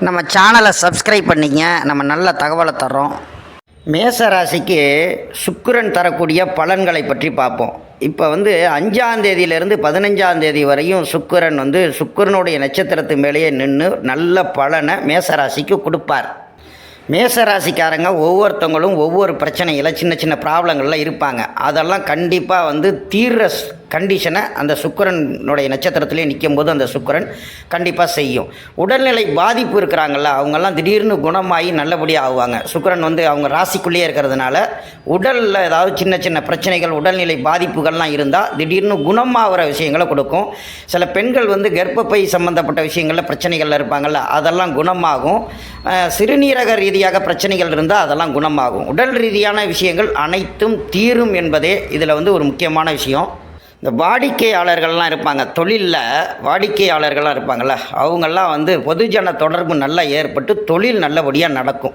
நம்ம சேனலை சப்ஸ்கிரைப் பண்ணிங்க. நம்ம நல்ல தகவலை தர்றோம். மேச ராசிக்கு சுக்கிரன் தரக்கூடிய பலன்களை பற்றி பார்ப்போம். இப்போ 5ஆம் தேதியிலேருந்து 15ஆம் தேதி வரையும் சுக்கிரன் சுக்கிரனுடைய நட்சத்திரத்து மேலேயே நின்று நல்ல பலனை மேசராசிக்கு கொடுப்பார். மேசராசிக்காரங்க ஒவ்வொருத்தவங்களும் ஒவ்வொரு பிரச்சனையில் சின்ன சின்ன ப்ராப்ளங்களில் இருப்பாங்க. அதெல்லாம் கண்டிப்பாக தீர்ற கண்டிஷனை அந்த சுக்கிரனுடைய நட்சத்திரத்திலே நிற்கும் போது அந்த சுக்கிரன் கண்டிப்பாக செய்யும். உடல்நிலை பாதிப்பு இருக்கிறாங்கல்ல, அவங்கெல்லாம் திடீர்னு குணமாகி நல்லபடியாக ஆகுவாங்க. சுக்கிரன் அவங்க ராசிக்குள்ளேயே இருக்கிறதுனால உடலில் ஏதாவது சின்ன சின்ன பிரச்சனைகள் உடல்நிலை பாதிப்புகள்லாம் இருந்தால் திடீர்னு குணமாகிற விஷயங்களை கொடுக்கும். சில பெண்கள் கர்ப்பப்பை சம்மந்தப்பட்ட விஷயங்களில் பிரச்சனைகள் இருப்பாங்கள்ல, அதெல்லாம் குணமாகும். சிறுநீரக ரீதியாக பிரச்சனைகள் இருந்தால் அதெல்லாம் குணமாகும். உடல் ரீதியான விஷயங்கள் அனைத்தும் தீரும் என்பதே இதில் ஒரு முக்கியமான விஷயம். இந்த வாடிக்கையாளர்கள்லாம் இருப்பாங்க, தொழிலில் வாடிக்கையாளர்கள்லாம் இருப்பாங்கள்ல, அவங்கெல்லாம் பொதுஜன தொடர்பு நல்லா ஏற்பட்டு தொழில் நல்லபடியாக நடக்கும்.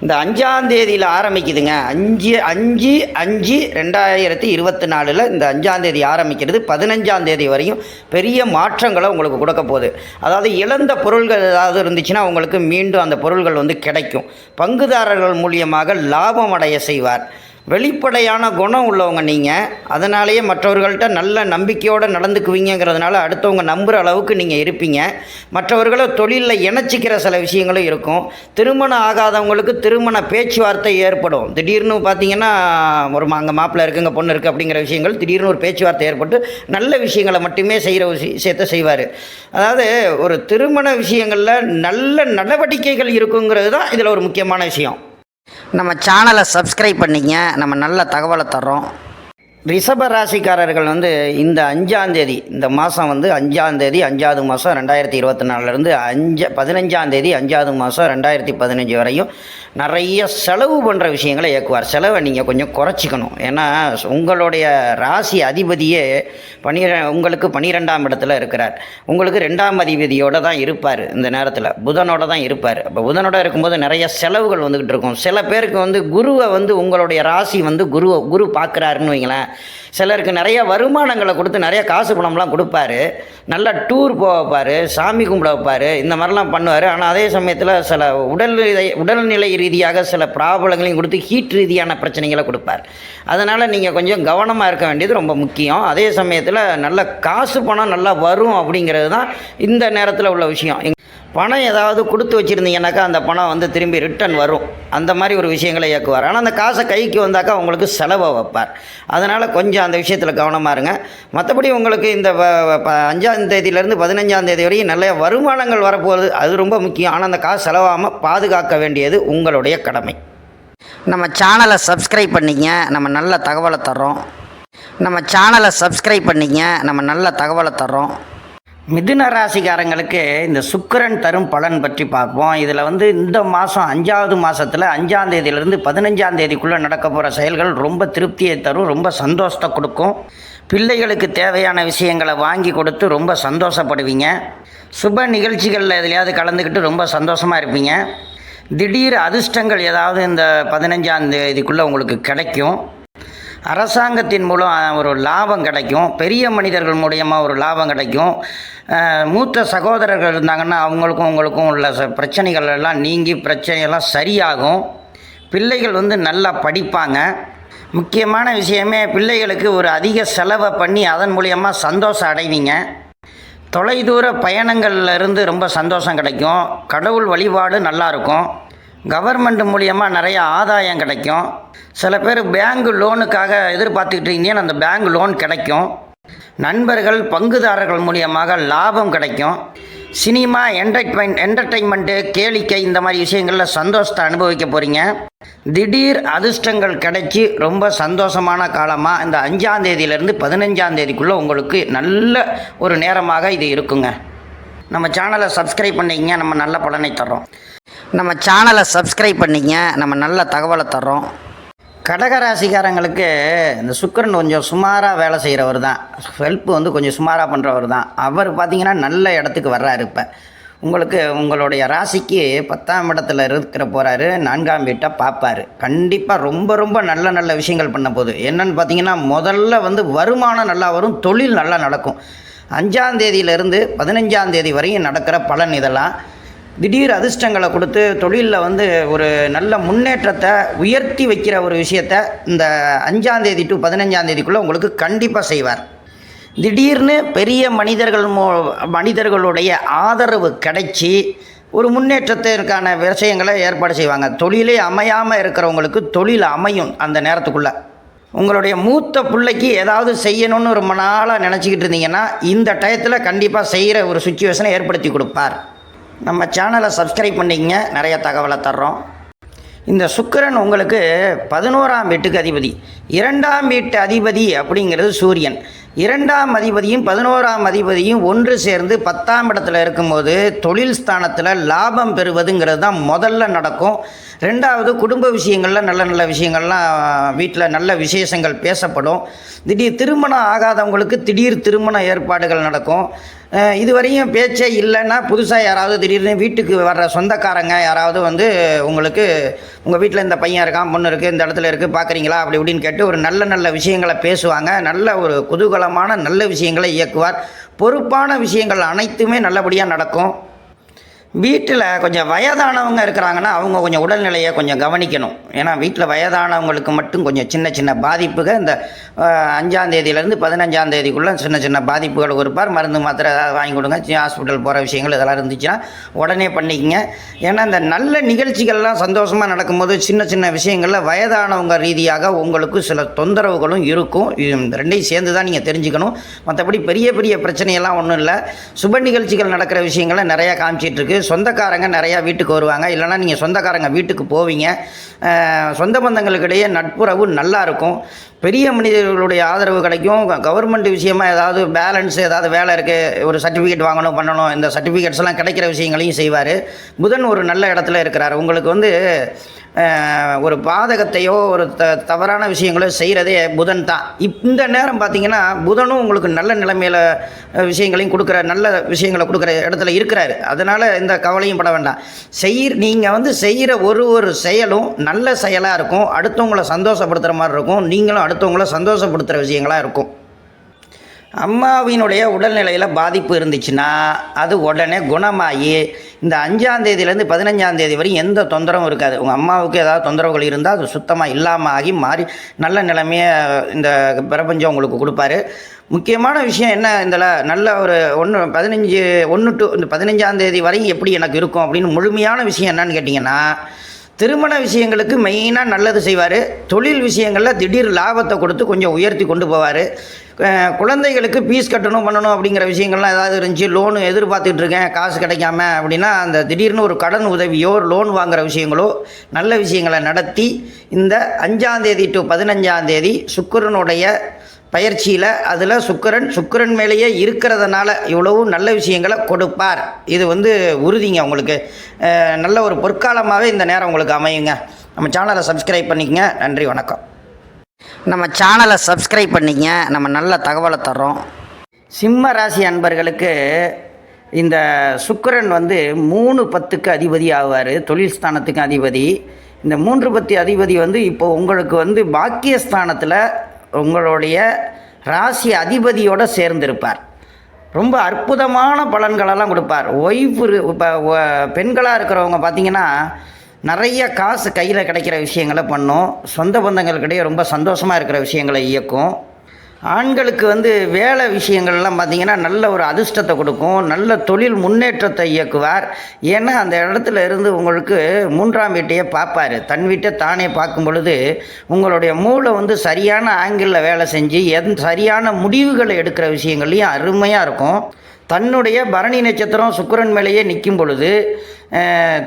இந்த 5ஆம் தேதியில் ஆரம்பிக்குதுங்க. 5/5/2024 இந்த 5ஆம் தேதி ஆரம்பிக்கிறது. 15ஆம் தேதி வரையும் பெரிய மாற்றங்களை உங்களுக்கு கொடுக்க போகுது. அதாவது இழந்த பொருள்கள் ஏதாவது இருந்துச்சுன்னா உங்களுக்கு மீண்டும் அந்த பொருள்கள் கிடைக்கும். பங்குதாரர்கள் மூலியமாக லாபம் அடைய செய்வார். வெளிப்படையான குணம் உள்ளவங்க நீங்கள், அதனாலேயே மற்றவர்கள்ட்ட நல்ல நம்பிக்கையோடு நடந்துக்குவீங்கிறதுனால அடுத்தவங்க நம்புகிற அளவுக்கு நீங்கள் இருப்பீங்க. மற்றவர்களை தொழிலில் இணைச்சிக்கிற சில விஷயங்களும் இருக்கும். திருமணம் ஆகாதவங்களுக்கு திருமண பேச்சுவார்த்தை ஏற்படும். திடீர்னு பார்த்தீங்கன்னா அங்கே மாப்பிள்ளை இருக்குங்க பொண்ணு இருக்குது அப்படிங்கிற விஷயங்கள் திடீர்னு ஒரு பேச்சுவார்த்தை ஏற்பட்டு நல்ல விஷயங்களை மட்டுமே செய்கிற விஷயத்தை செய்வார். அதாவது ஒரு திருமண விஷயங்களில் நல்ல நடவடிக்கைகள் இருக்குங்கிறது தான் இதில் ஒரு முக்கியமான விஷயம். நம்ம சேனலை சப்ஸ்கிரைப் பண்ணிங்க. நம்ம நல்ல தகவலை தர்றோம். ரிஷப ராசிக்காரர்கள் இந்த 5ஆம் தேதி, இந்த மாதம் 5ஆம் தேதி 5ஆவது மாதம் 2024 15ஆம் தேதி 5ஆவது மாதம் 2015 வரையும் நிறைய செலவு பண்ணுற விஷயங்களை இயக்குவார். செலவை நீங்கள் கொஞ்சம் குறைச்சிக்கணும். ஏன்னா உங்களுடைய ராசி அதிபதியே உங்களுக்கு 12ஆம் இடத்துல இருக்கிறார். உங்களுக்கு 2ஆம் அதிபதியோடு தான் இருப்பார். இந்த நேரத்தில் புதனோட தான் இருப்பார். அப்போ புதனோட இருக்கும்போது நிறைய செலவுகள் வந்துக்கிட்டு இருக்கும். சில பேருக்கு குருவை உங்களுடைய ராசி குரு பார்க்குறாருன்னு வைங்களேன். சிலருக்கு நிறைய வருமானங்களை கொடுத்து நிறைய காசு பணம்லாம் கொடுப்பாரு. நல்லா டூர் போக வைப்பார், சாமி கும்பிட வைப்பார், இந்த மாதிரிலாம் பண்ணுவார். ஆனால் அதே சமயத்தில் சில உடல்நிலை ரீதியாக சில ப்ராப்ளங்களையும் கொடுத்து ஹீட் ரீதியான பிரச்சனைகளை கொடுப்பார். அதனால் நீங்கள் கொஞ்சம் கவனமாக இருக்க வேண்டியது ரொம்ப முக்கியம். அதே சமயத்தில் நல்ல காசு பணம் நல்லா வரும் அப்படிங்கிறது தான் இந்த நேரத்தில் உள்ள விஷயம். பணம் ஏதாவது கொடுத்து வச்சுருந்தீங்கன்னாக்கா அந்த பணம் திரும்பி ரிட்டன் வரும். அந்த மாதிரி ஒரு விஷயங்களை இயக்குவார். ஆனால் அந்த காசை கைக்கு வந்தாக்கா உங்களுக்கு செலவை வைப்பார். அதனால் கொஞ்சம் அந்த விஷயத்தில் கவனமாக இருங்க. மற்றபடி உங்களுக்கு இந்த 5ஆம் தேதியிலேருந்து 15ஆம் தேதி வரையும் நிறைய வருமானங்கள் வரப்போகுது. அது ரொம்ப முக்கியம். ஆனால் அந்த காசு செலவாகாமல் பாதுகாக்க வேண்டியது உங்களுடைய கடமை. நம்ம சேனலை சப்ஸ்கிரைப் பண்ணிங்க. நம்ம நல்ல தகவலை தர்றோம். நம்ம சேனலை சப்ஸ்கிரைப் பண்ணிங்க. நம்ம நல்ல தகவலை தர்றோம். மிதுன ராசிக்காரங்களுக்கு இந்த சுக்கிரன் தரும் பலன் பற்றி பார்ப்போம். இதில் இந்த மாதம் 5ஆவது மாதத்தில் 5ஆம் தேதியிலேருந்து 15ஆம் தேதிக்குள்ளே நடக்க போகிற செயல்கள் ரொம்ப திருப்தியை தரும், ரொம்ப சந்தோஷத்தை கொடுக்கும். பிள்ளைகளுக்கு தேவையான விஷயங்களை வாங்கி கொடுத்து ரொம்ப சந்தோஷப்படுவீங்க. சுப நிகழ்ச்சிகளில் எதுலையாவது கலந்துக்கிட்டு ரொம்ப சந்தோஷமாக இருப்பீங்க. திடீர் அதிர்ஷ்டங்கள் ஏதாவது இந்த 15ஆம் தேதிக்குள்ளே உங்களுக்கு கிடைக்கும். அரசாங்கத்தின் மூலம் ஒரு லாபம் கிடைக்கும். பெரிய மனிதர்கள் மூலியமாக ஒரு லாபம் கிடைக்கும். மூத்த சகோதரர்கள் இருந்தாங்கன்னா அவங்களுக்கும் உங்களுக்கும் உள்ள பிரச்சனைகள் எல்லாம் நீங்கி பிரச்சனையெல்லாம் சரியாகும். பிள்ளைகள் நல்லா படிப்பாங்க. முக்கியமான விஷயமே பிள்ளைகளுக்கு ஒரு அதிக செலவை பண்ணி அதன் மூலியமாக சந்தோஷம் அடைவீங்க. தொலைதூர பயணங்கள்லேருந்து ரொம்ப சந்தோஷம் கிடைக்கும். கடவுள் வழிபாடு நல்லாயிருக்கும். கவர்மெண்ட் மூலியமாக நிறைய ஆதாயம் கிடைக்கும். சில பேர் பேங்க் லோனுக்காக எதிர்பார்த்துக்கிட்டு இருக்கீங்கன்னு அந்த பேங்க் லோன் கிடைக்கும். நண்பர்கள் பங்குதாரர்கள் மூலியமாக லாபம் கிடைக்கும். சினிமா என்டர்டெயின்மெண்ட்டு கேளிக்கை இந்த மாதிரி விஷயங்களில் சந்தோஷத்தை அனுபவிக்க போகிறீங்க. திடீர் அதிர்ஷ்டங்கள் கிடைச்சி ரொம்ப சந்தோஷமான காலமாக இந்த 5ஆம் தேதியிலேருந்து 15ஆம் தேதிக்குள்ளே உங்களுக்கு நல்ல ஒரு நேரமாக இது இருக்குங்க. நம்ம சேனலை சப்ஸ்கிரைப் பண்ணிங்க. நம்ம நல்ல பலனை தர்றோம். நம்ம சேனலை சப்ஸ்கிரைப் பண்ணிங்க. நம்ம நல்ல தகவலை தர்றோம். கடகராசிக்காரங்களுக்கு இந்த சுக்கிரன் கொஞ்சம் சுமாராக வேலை செய்கிறவர் தான். ஹெல்ப் கொஞ்சம் சுமாராக பண்ணுறவர் தான். அவர் பார்த்திங்கன்னா நல்ல இடத்துக்கு வர்றாரு. இப்போ உங்களுக்கு உங்களுடைய ராசிக்கு 10ஆம் இடத்துல இருக்கிற போகிறாரு. 4ஆம் வீட்டை பார்ப்பார். கண்டிப்பாக ரொம்ப ரொம்ப நல்ல நல்ல விஷயங்கள் பண்ண போகுது. என்னென்னு பார்த்தீங்கன்னா முதல்ல வருமானம் நல்லா வரும், தொழில் நல்லா நடக்கும். 5ஆம் தேதியிலிருந்து 15ஆம் தேதி வரையும் நடக்கிற பலன் இதெல்லாம். திடீர் அதிர்ஷ்டங்களை கொடுத்து தொழிலில் வந்து ஒரு நல்ல முன்னேற்றத்தை உயர்த்தி வைக்கிற ஒரு விஷயத்தை இந்த 5ஆம் தேதி டு 15ஆம் தேதிக்குள்ளே உங்களுக்கு கண்டிப்பாக செய்வார். திடீர்னு பெரிய மனிதர்களுடைய ஆதரவு கிடைச்சி ஒரு முன்னேற்றத்திற்கான விஷயங்களை ஏற்பாடு செய்வாங்க. தொழிலே அமையாமல் இருக்கிறவங்களுக்கு தொழில் அமையும். அந்த நேரத்துக்குள்ளே உங்களுடைய மூத்த பிள்ளைக்கு ஏதாவது செய்யணும்னு ரொம்ப நாளாக நினச்சிக்கிட்டு இருந்தீங்கன்னா இந்த டயத்தில் கண்டிப்பாக செய்கிற ஒரு சுச்சுவேஷனை ஏற்படுத்தி கொடுப்பார். நம்ம சேனலை சப்ஸ்கிரைப் பண்ணிக்கங்க, நிறைய தகவலை தர்றோம். இந்த சுக்கிரன் உங்களுக்கு 11ஆம் வீட்டுக்கு அதிபதி. 2ஆம் வீட்டு அதிபதி அப்படிங்கிறது சூரியன். 2ஆம் அதிபதியும் 11ஆம் அதிபதியும் ஒன்று சேர்ந்து 10ஆம் இடத்துல இருக்கும்போது தொழில் ஸ்தானத்தில் லாபம் பெறுவதுங்கிறது தான் முதல்ல நடக்கும். 2வது குடும்ப விஷயங்களில் நல்ல நல்ல விஷயங்கள்லாம் வீட்டில் நல்ல விசேஷங்கள் பேசப்படும். திடீர் திருமணம் ஆகாதவங்களுக்கு திடீர் திருமண ஏற்பாடுகள் நடக்கும். இதுவரையும் பேச்சே இல்லைன்னா புதுசாக யாராவது திடீர்னு வீட்டுக்கு வர்ற சொந்தக்காரங்க யாராவது வந்து உங்களுக்கு உங்கள் வீட்டில் இந்த பையன் இருக்கான், பொண்ணு இருக்குது, இந்த இடத்துல இருக்குது, பார்க்குறீங்களா அப்படி இப்படின்னு கேட்டு ஒரு நல்ல நல்ல விஷயங்களை பேசுவாங்க. நல்ல ஒரு குதூகலமான நல்ல விஷயங்களை இயக்குவார். பொறுப்பான விஷயங்கள் அனைத்துமே நல்லபடியாக நடக்கும். வீட்டில் கொஞ்சம் வயதானவங்க இருக்கிறாங்கன்னா அவங்க கொஞ்சம் உடல்நிலையை கொஞ்சம் கவனிக்கணும். ஏன்னா வீட்டில் வயதானவங்களுக்கு மட்டும் கொஞ்சம் சின்ன சின்ன பாதிப்புகள் இந்த 5ஆம் தேதியிலேருந்து 15ஆம் தேதிக்குள்ளே சின்ன சின்ன பாதிப்புகள் இருப்பார். மருந்து மாத்திரை ஏதாவது வாங்கி கொடுங்க, ஹாஸ்பிட்டல் போகிற விஷயங்கள் இதெல்லாம் இருந்துச்சுன்னா உடனே பண்ணிக்கங்க. ஏன்னா இந்த நல்ல நிகழ்ச்சிகள்லாம் சந்தோஷமாக நடக்கும்போது சின்ன சின்ன விஷயங்களில் வயதானவங்க ரீதியாக உங்களுக்கு சில தொந்தரவுகளும் இருக்கும். இது ரெண்டையும் சேர்ந்து தான் நீங்கள் தெரிஞ்சுக்கணும். மற்றபடி பெரிய பெரிய பிரச்சனையெல்லாம் ஒன்றும் இல்லை. சுப நிகழ்ச்சிகள் நடக்கிற விஷயங்களை நிறையா காமிச்சிட்ருக்கு. சொந்தக்காரங்க நிறையா வீட்டுக்கு வருவாங்க, இல்லைனா நீங்கள் சொந்தக்காரங்க வீட்டுக்கு போவீங்க. சொந்த பந்தங்களுக்கிடையே நட்புறவு நல்லா இருக்கும். பெரிய மனிதர்களுடைய ஆதரவு கிடைக்கும். கவர்மெண்ட் விஷயமாக ஏதாவது பேலன்ஸ் ஏதாவது வேலை இருக்குது, ஒரு சர்டிஃபிகேட் வாங்கணும் பண்ணணும், இந்த சர்டிஃபிகேட்ஸ்லாம் கிடைக்கிற விஷயங்களையும் செய்வார். புதன் ஒரு நல்ல இடத்துல இருக்கிறார். உங்களுக்கு வந்து ஒரு பாதகத்தையோ ஒரு தவறான விஷயங்களோ செய்கிறதே புதன் தான். இந்த நேரம் பார்த்திங்கன்னா புதனும் உங்களுக்கு நல்ல நிலைமையில் விஷயங்களையும் கொடுக்குற நல்ல விஷயங்களை கொடுக்குற இடத்துல இருக்கிறாரு. அதனால் இந்த கவலையும் பட வேண்டாம். நீங்கள் வந்து செய்கிற ஒரு செயலும் நல்ல செயலாக இருக்கும். அடுத்தவங்களை சந்தோஷப்படுத்துகிற மாதிரி இருக்கும். நீங்களும் அடுத்தவங்களை சந்தோஷப்படுத்துகிற விஷயங்களாக இருக்கும். அம்மாவினுடைய உடல்நிலையில் பாதிப்பு இருந்துச்சுன்னா அது உடனே குணமாகி இந்த 5ஆம் தேதியிலேருந்து 15ஆம் தேதி வரையும் எந்த தொந்தரவும் இருக்காது. உங்கள் அம்மாவுக்கு ஏதாவது தொந்தரவுகள் இருந்தால் அது சுத்தமாக இல்லாமல் ஆகி மாறி நல்ல நிலைமையை இந்த பிரபஞ்சம் உங்களுக்கு கொடுப்பாரு. முக்கியமான விஷயம் என்ன, இதில் நல்ல ஒரு 1 டு இந்த 15ஆம் தேதி வரையும் எப்படி எனக்கு இருக்கும் அப்படின்னு முழுமையான விஷயம் என்னன்னு கேட்டிங்கன்னா, திருமண விஷயங்களுக்கு மெயினாக நல்லது செய்வார். தொழில் விஷயங்களில் திடீர் லாபத்தை கொடுத்து கொஞ்சம் உயர்த்தி கொண்டு போவார். குழந்தைகளுக்கு ஃபீஸ் கட்டணும் பண்ணணும் அப்படிங்கிற விஷயங்கள்லாம் ஏதாவது இருந்துச்சு, லோனு எதிர்பார்த்துட்டு இருக்கேன் காசு கிடைக்காம அப்படின்னா அந்த திடீர்னு ஒரு கடன் உதவியோ லோன் வாங்குகிற விஷயங்களோ நல்ல விஷயங்களை நடத்தி இந்த 5ஆம் தேதி டு 15ஆம் தேதி சுக்கிரனுடைய பயிற்சியில் அதில் சுக்கிரன் மேலேயே இருக்கிறதுனால இவ்வளவு நல்ல விஷயங்களை கொடுப்பார். இது வந்து உறுதிங்க. உங்களுக்கு நல்ல ஒரு பொற்காலமாகவே இந்த நேரம் உங்களுக்கு அமையுங்க. நம்ம சேனலை சப்ஸ்கிரைப் பண்ணிக்கங்க. நன்றி, வணக்கம். நம்ம சேனலை சப்ஸ்கிரைப் பண்ணிங்க, நம்ம நல்ல தகவலை தர்றோம். சிம்ம ராசி அன்பர்களுக்கு இந்த சுக்கிரன் வந்து 3-10க்கு அதிபதி ஆவார், தொழில் ஸ்தானத்துக்கு அதிபதி. இந்த 3-10 அதிபதி வந்து இப்போ உங்களுக்கு வந்து பாக்கியஸ்தானத்தில் உங்களுடைய ராசி அதிபதியோடு சேர்ந்திருப்பார். ரொம்ப அற்புதமான பலன்களெல்லாம் கொடுப்பார். இப்போ பெண்களாக இருக்கிறவங்க பார்த்திங்கன்னா நிறைய காசு கையில் கிடைக்கிற விஷயங்களை பண்ணும். சொந்த பந்தங்களுக்கிடையே ரொம்ப சந்தோஷமாக இருக்கிற விஷயங்களை இயக்கும். ஆண்களுக்கு வந்து வேலை விஷயங்கள்லாம் பார்த்திங்கன்னா நல்ல ஒரு அதிர்ஷ்டத்தை கொடுக்கும். நல்ல தொழில் முன்னேற்றத்தை இயக்குவார். ஏன்னா அந்த இடத்துல இருந்து உங்களுக்கு 3ஆம் வீட்டையே பார்ப்பார். தன் வீட்டை தானே பார்க்கும் பொழுது உங்களுடைய மூளை வந்து சரியான ஆங்கிளில் வேலை செஞ்சு சரியான முடிவுகளை எடுக்கிற விஷயங்கள்லையும் அருமையாக இருக்கும். தன்னுடைய பரணி நட்சத்திரம் சுக்கிரன் மேலேயே நிற்கும் பொழுது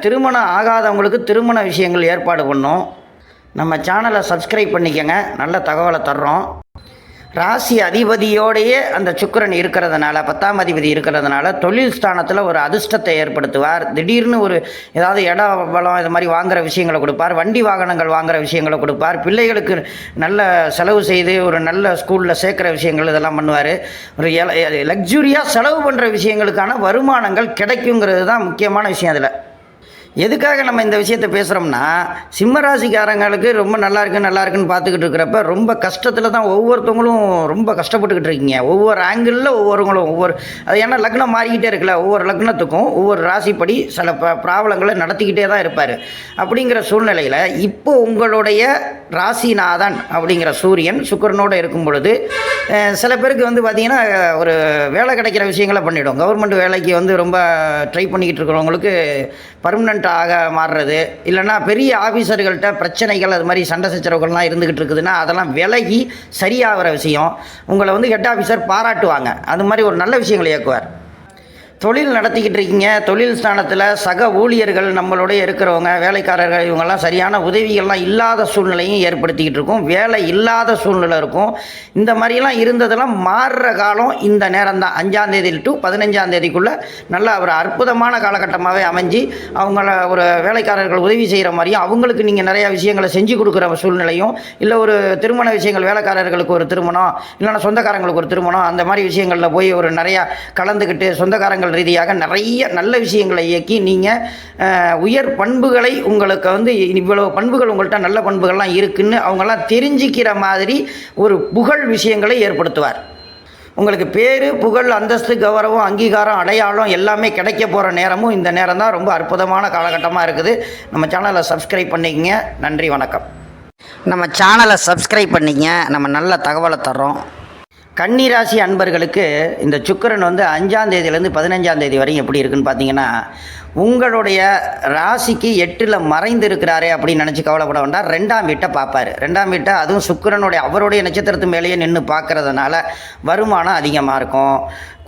திருமணம் ஆகாதவங்களுக்கு திருமண விஷயங்கள் ஏற்பாடு பண்ணோம். நம்ம சேனலை சப்ஸ்கிரைப் பண்ணிக்கங்க, நல்ல தகவலை தர்றோம். ராசி அதிபதியோடையே அந்த சுக்கிரன் இருக்கிறதுனால 10ஆம் அதிபதி இருக்கிறதுனால தொழில் ஸ்தானத்தில் ஒரு அதிர்ஷ்டத்தை ஏற்படுத்துவார். திடீர்னு ஒரு ஏதாவது இடம் பலம் இது மாதிரி வாங்குகிற விஷயங்களை கொடுப்பார். வண்டி வாகனங்கள் வாங்குகிற விஷயங்களை கொடுப்பார். பிள்ளைகளுக்கு நல்ல செலவு செய்து ஒரு நல்ல ஸ்கூலில் சேர்க்குற விஷயங்கள் இதெல்லாம் பண்ணுவார். ஒரு லக்ஸுரியாக செலவு பண்ணுற விஷயங்களுக்கான வருமானங்கள் கிடைக்குங்கிறது தான் முக்கியமான விஷயம். அதில் எதுக்காக நம்ம இந்த விஷயத்தை பேசுகிறோம்னா, சிம்ம ராசிக்காரங்களுக்கு ரொம்ப நல்லா இருக்குன்னு பார்த்துக்கிட்டு இருக்கிறப்ப ரொம்ப கஷ்டத்தில் தான் ஒவ்வொருத்தவங்களும் ரொம்ப கஷ்டப்பட்டுக்கிட்டு இருக்கீங்க. ஒவ்வொரு ஆங்கிளில் ஒவ்வொருவங்களும் அது ஏன்னா லக்னம் மாறிக்கிட்டே இருக்குல்ல, ஒவ்வொரு லக்னத்துக்கும் ஒவ்வொரு ராசிப்படி சில ப்ராப்ளங்களை நடத்திக்கிட்டே தான் இருப்பார். அப்படிங்கிற சூழ்நிலையில் இப்போ உங்களுடைய ராசிநாதன் அப்படிங்கிற சூரியன் சுக்கிரனோடு இருக்கும் பொழுது சில பேருக்கு வந்து பார்த்திங்கன்னா ஒரு வேலை கிடைக்கிற விஷயங்களை பண்ணிவிடும். கவர்மெண்ட் வேலைக்கு வந்து ரொம்ப ட்ரை பண்ணிக்கிட்டு இருக்கிறவங்களுக்கு பர்மனெண்ட் ஆக மாறுறது, இல்லைன்னா பெரிய ஆஃபீஸர்கள்ட்ட பிரச்சனைகள் அது மாதிரி சண்டை சச்சரவுகள்லாம் இருந்துக்கிட்டு இருக்குதுன்னா அதெல்லாம் விலகி சரியாகிற விஷயம். உங்களை வந்து ஹெட் ஆஃபீஸர் பாராட்டுவாங்க. அது மாதிரி ஒரு நல்ல விஷயங்களை இயக்குவார். தொழில் நடத்திக்கிட்டு இருக்கீங்க, தொழில் ஸ்தானத்தில் சக ஊழியர்கள் நம்மளோடைய இருக்கிறவங்க, வேலைக்காரர்கள், இவங்கெல்லாம் சரியான உதவிகள்லாம் இல்லாத சூழ்நிலையும் ஏற்படுத்திக்கிட்டு இருக்கும். வேலை இல்லாத சூழ்நிலை இருக்கும். இந்த மாதிரிலாம் இருந்ததெல்லாம் மாறுற காலம் இந்த நேரம் தான். 5ஆம் தேதி டு 15ஆம் தேதிக்குள்ளே நல்ல ஒரு அற்புதமான காலகட்டமாகவே அமைஞ்சு அவங்கள ஒரு வேலைக்காரர்கள் உதவி செய்கிற மாதிரியும், அவங்களுக்கு நீங்கள் நிறையா விஷயங்களை செஞ்சு கொடுக்குற சூழ்நிலையும், இல்லை ஒரு திருமண விஷயங்கள், வேலைக்காரர்களுக்கு ஒரு திருமணம், இல்லைன்னா சொந்தக்காரங்களுக்கு ஒரு திருமணம், அந்த மாதிரி விஷயங்களில் போய் ஒரு நிறையா கலந்துக்கிட்டு சொந்தக்காரங்கள் ரீதியாக நிறைய நல்ல விஷயங்களை இயக்கி நீங்கள் உயர் பண்புகளை, உங்களுக்கு வந்து இவ்வளவு பண்புகள் உங்கள்கிட்ட நல்ல பண்புகள்லாம் இருக்குன்னு அவங்கெல்லாம் தெரிஞ்சிக்கிற மாதிரி ஒரு புகழ் விஷயங்களை ஏற்படுத்துவார். உங்களுக்கு பேர், புகழ், அந்தஸ்து, கௌரவம், அங்கீகாரம், அடையாளம் எல்லாமே கிடைக்க போகிற நேரமும் இந்த நேரம் தான். ரொம்ப அற்புதமான காலகட்டமாக இருக்குது. நம்ம சேனலை சப்ஸ்கிரைப் பண்ணிக்கங்க. நன்றி, வணக்கம். நம்ம சேனலை சப்ஸ்கிரைப் பண்ணிங்க. நம்ம நல்ல தகவலை தர்றோம். கன்னிராசி அன்பர்களுக்கு இந்த சுக்கிரன் வந்து 5ஆம் தேதியிலேருந்து 15ஆம் தேதி வரையும் எப்படி இருக்குன்னு பார்த்தீங்கன்னா, உங்களுடைய ராசிக்கு 8ல் மறைந்து இருக்கிறாரே அப்படின்னு நினச்சி கவலைப்பட வேண்டாம். 2ஆம் வீட்டை பார்ப்பார். 2ஆம் வீட்டை அதுவும் சுக்கிரனுடைய அவருடைய நட்சத்திரத்து மேலேயே நின்று பார்க்கறதுனால வருமானம் அதிகமாக இருக்கும்.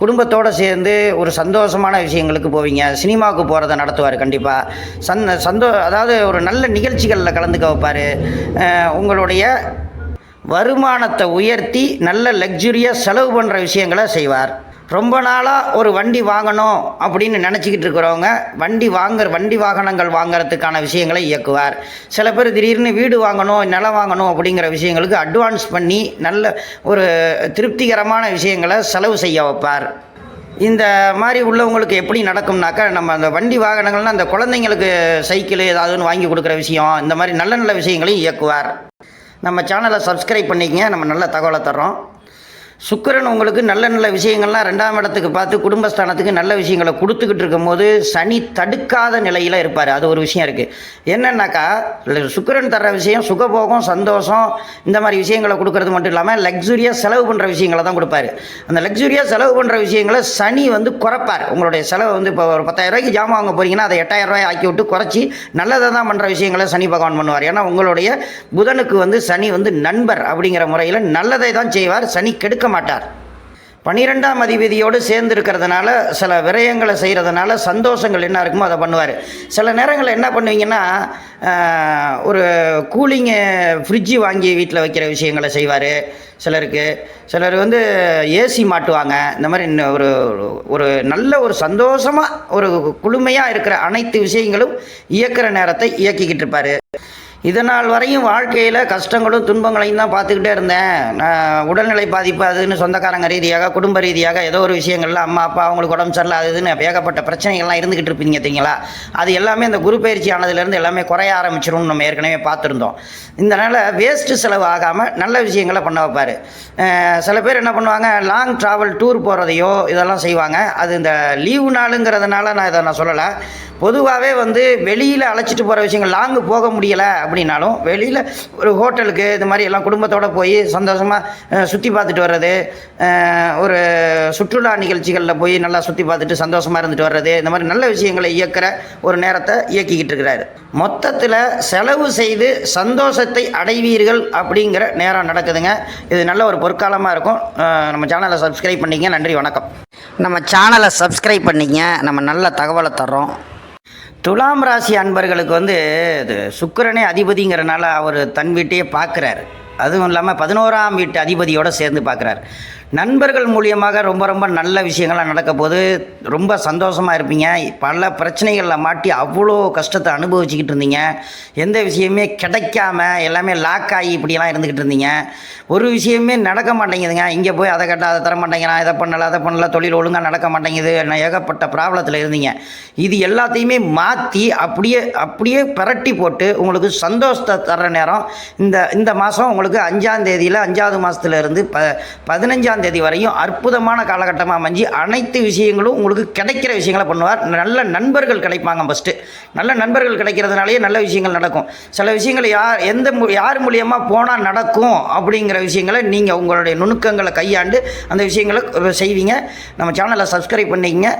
குடும்பத்தோடு சேர்ந்து ஒரு சந்தோஷமான விஷயங்களுக்கு போவீங்க. சினிமாவுக்கு போகிறத நடத்துவார் கண்டிப்பாக. அதாவது ஒரு நல்ல நிகழ்ச்சிகளில் கலந்துக்க வைப்பார். உங்களுடைய வருமானத்தை உயர்த்தி நல்ல லக்ஸுரியாக செலவு பண்ணுற விஷயங்களை செய்வார். ரொம்ப நாளாக ஒரு வண்டி வாங்கணும் அப்படின்னு நினச்சிக்கிட்டு இருக்கிறவங்க வண்டி வாகனங்கள் வாங்கிறதுக்கான விஷயங்களை இயக்குவார். சில பேர் திடீர்னு வீடு வாங்கணும், நிலம் வாங்கணும் அப்படிங்கிற விஷயங்களுக்கு அட்வான்ஸ் பண்ணி நல்ல ஒரு திருப்திகரமான விஷயங்களை செலவு செய்ய வைப்பார். இந்த மாதிரி உள்ளவங்களுக்கு எப்படி நடக்கும்னாக்கா, நம்ம அந்த வண்டி வாகனங்கள்னால் அந்த குழந்தைங்களுக்கு சைக்கிள் ஏதாவதுன்னு வாங்கி கொடுக்குற விஷயம், இந்த மாதிரி நல்ல நல்ல விஷயங்களையும் இயக்குவார். நம்ம சேனலை சப்ஸ்கிரைப் பண்ணிக்கங்க. நம்ம நல்ல தகவலை தர்றோம். சுக்கிரன் உங்களுக்கு நல்ல நல்ல விஷயங்கள்லாம் 2ஆம் இடத்துக்கு பார்த்து குடும்பஸ்தானத்துக்கு நல்ல விஷயங்களை கொடுத்துக்கிட்டு இருக்கும்போது சனி தடுக்காத நிலையில் இருப்பார். அது ஒரு விஷயம் இருக்குது. என்னென்னாக்கா, சுக்கிரன் தர்ற விஷயம் சுகபோகம், சந்தோஷம், இந்த மாதிரி விஷயங்களை கொடுக்கறது மட்டும் இல்லாமல் லக்ஸுரியாக செலவு பண்ணுற விஷயங்களை தான் கொடுப்பாரு. அந்த லக்ஸுரியாக செலவு பண்ணுற விஷயங்களை சனி வந்து குறைப்பார். உங்களுடைய செலவு வந்து இப்போ ஒரு 10,000 ரூபாய்க்கு ஜாமான் வாங்க போகிறீங்கன்னா அதை 8,000 ரூபாய் ஆக்கி விட்டு குறைச்சி நல்லதை தான் பண்ணுற விஷயங்களை சனி பகவான் பண்ணுவார். ஏன்னா உங்களுடைய புதனுக்கு வந்து சனி வந்து நண்பர் அப்படிங்கிற முறையில் நல்லதை தான் செய்வார். சனி கெடுக்க மாட்டார். 12ஆம் அதிபதியோடு சேர்ந்து இருக்கிறதுனால சில விரயங்களை செய்கிறதுனால சந்தோஷங்கள் என்ன இருக்குமோ அதை பண்ணுவார். சில நேரங்களில் என்ன பண்ணுவீங்கன்னா, ஒரு கூலிங்கு ஃப்ரிட்ஜு வாங்கி வீட்டில் வைக்கிற விஷயங்களை செய்வார். சிலர் வந்து ஏசி மாட்டுவாங்க. இந்த மாதிரி ஒரு நல்ல ஒரு சந்தோஷமாக ஒரு குளுமையாக இருக்கிற அனைத்து விஷயங்களும் இயக்கிற நேரத்தை இயக்கிக்கிட்டு இருப்பார். இதனால் வரையும் வாழ்க்கையில் கஷ்டங்களும் துன்பங்களையும் தான் பார்த்துக்கிட்டே இருந்தேன். உடல்நிலை பாதிப்பு அதுன்னு சொந்தக்காரங்க ரீதியாக, குடும்ப ரீதியாக ஏதோ ஒரு விஷயங்கள்ல அம்மா அப்பா அவங்களுக்கு உடம்பு சரியில்லை அதுன்னு ஏகப்பட்ட பிரச்சனைகள்லாம் இருந்துக்கிட்டு இருப்பீங்க தெரியுங்களா. அது எல்லாமே இந்த குரு பயிற்சி ஆனதுலேருந்து எல்லாமே குறைய ஆரம்பிச்சிரும்னு நம்ம ஏற்கனவே பார்த்துருந்தோம். இதனால் வேஸ்ட்டு செலவு ஆகாமல் நல்ல விஷயங்களை பண்ண வைப்பார். சில பேர் என்ன பண்ணுவாங்க, லாங் ட்ராவல் டூர் போகிறதையோ இதெல்லாம் செய்வாங்க. அது இந்த லீவு நாளுங்கிறதுனால நான் சொல்லலை. பொதுவாகவே வந்து வெளியில் அழைச்சிட்டு போகிற விஷயங்கள், லாங்கு போக முடியலை அப்படின்னாலும் வெளியில் ஒரு ஹோட்டலுக்கு இது மாதிரி எல்லாம் குடும்பத்தோடு போய் சந்தோஷமாக சுற்றி பார்த்துட்டு வர்றது, ஒரு சுற்றுலா நிகழ்ச்சிகளில் போய் நல்லா சுற்றி பார்த்துட்டு சந்தோஷமாக இருந்துட்டு வர்றது, இந்த மாதிரி நல்ல விஷயங்களை இயக்கிற ஒரு நேரத்தை இயக்கிக்கிட்டு இருக்கிறாரு. மொத்தத்தில் செலவு செய்து சந்தோஷத்தை அடைவீர்கள் அப்படிங்கிற நேரம் நடக்குதுங்க. இது நல்ல ஒரு பொற்காலமாக இருக்கும். நம்ம சேனலை சப்ஸ்கிரைப் பண்ணிங்க. நன்றி, வணக்கம். நம்ம சேனலை சப்ஸ்கிரைப் பண்ணிங்க. நம்ம நல்ல தகவலை தர்றோம். துலாம் ராசி அன்பர்களுக்கு வந்து இது சுக்கிரனே அதிபதிங்கிறனால அவர் தன் வீட்டையே பார்க்குறாரு. அதுவும் இல்லாமல் 11ஆம் வீட்டு அதிபதியோடு சேர்ந்து பார்க்குறாரு. நண்பர்கள் மூலியமாக ரொம்ப ரொம்ப நல்ல விஷயங்கள்லாம் நடக்க போது ரொம்ப சந்தோஷமாக இருப்பீங்க. பல பிரச்சனைகளில் மாட்டி அவ்வளோ கஷ்டத்தை அனுபவிச்சுக்கிட்டு இருந்தீங்க. எந்த விஷயமே கிடைக்காம எல்லாமே லாக் ஆகி இப்படியெல்லாம் இருந்துக்கிட்டு இருந்தீங்க. ஒரு விஷயமே நடக்க மாட்டேங்குதுங்க. இங்கே போய் அதை கேட்டால் அதை தர மாட்டேங்கிறான், இதை பண்ணல, தொழில் ஒழுங்காக நடக்க மாட்டேங்குது, ஏகப்பட்ட ப்ராப்ளத்தில் இருந்தீங்க. இது எல்லாத்தையுமே மாற்றி அப்படியே பிரட்டி போட்டு உங்களுக்கு சந்தோஷத்தை தர்ற நேரம் இந்த மாதம் உங்களுக்கு 5ஆம் தேதியில் 5வது மாதத்துலேருந்து 15ஆம் தேதி வரையும் அற்புதமான காலகட்டமாக அமைஞ்சு அனைத்து விஷயங்களும் உங்களுக்கு கிடைக்கிற விஷயங்களை பண்ணுவார். நல்ல நண்பர்கள் கிடைப்பாங்க. ஃபஸ்ட்டு நல்ல நண்பர்கள் கிடைக்கிறதுனாலேயே நல்ல விஷயங்கள் நடக்கும். சில விஷயங்கள் யார் மூலியமாக போனால் நடக்கும் அப்படிங்கிற விஷயங்களை நீங்கள் உங்களுடைய நுணுக்கங்களை கையாண்டு அந்த விஷயங்களை செய்வீங்க. நம்ம சேனலை சப்ஸ்கிரைப் பண்ணிக்கங்க.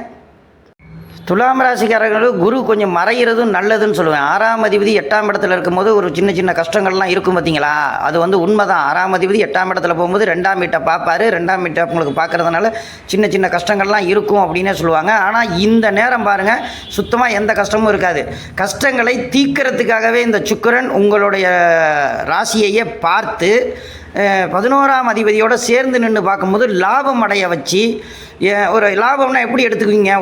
துலாம் ராசிக்காரர்களுக்கு குரு கொஞ்சம் மறைகிறதும் நல்லதுன்னு சொல்லுவேன். 6ஆம் அதிபதி 8ஆம் இடத்துல இருக்கும்போது ஒரு சின்ன கஷ்டங்கள்லாம் இருக்கும் பார்த்தீங்களா, அது உண்மைதான். 6ஆம் அதிபதி 8ஆம் இடத்துல போகும்போது 2ஆம் வீட்டை பார்ப்பார். 2ஆம் வீட்டை உங்களுக்கு பார்க்கறதுனால சின்ன கஷ்டங்கள்லாம் இருக்கும் அப்படின்னே சொல்லுவாங்க. ஆனால் இந்த நேரம் பாருங்கள், சுத்தமாக எந்த கஷ்டமும் இருக்காது. கஷ்டங்களை தீர்க்கறதுக்காகவே இந்த சுக்கிரன் உங்களுடைய ராசியையே பார்த்து 11ஆம் அதிபதியோடு சேர்ந்து நின்று பார்க்கும்போது லாபம் அடைய வச்சு, ஒரு லாபம்னா எப்படி எடுத்துக்குவீங்க,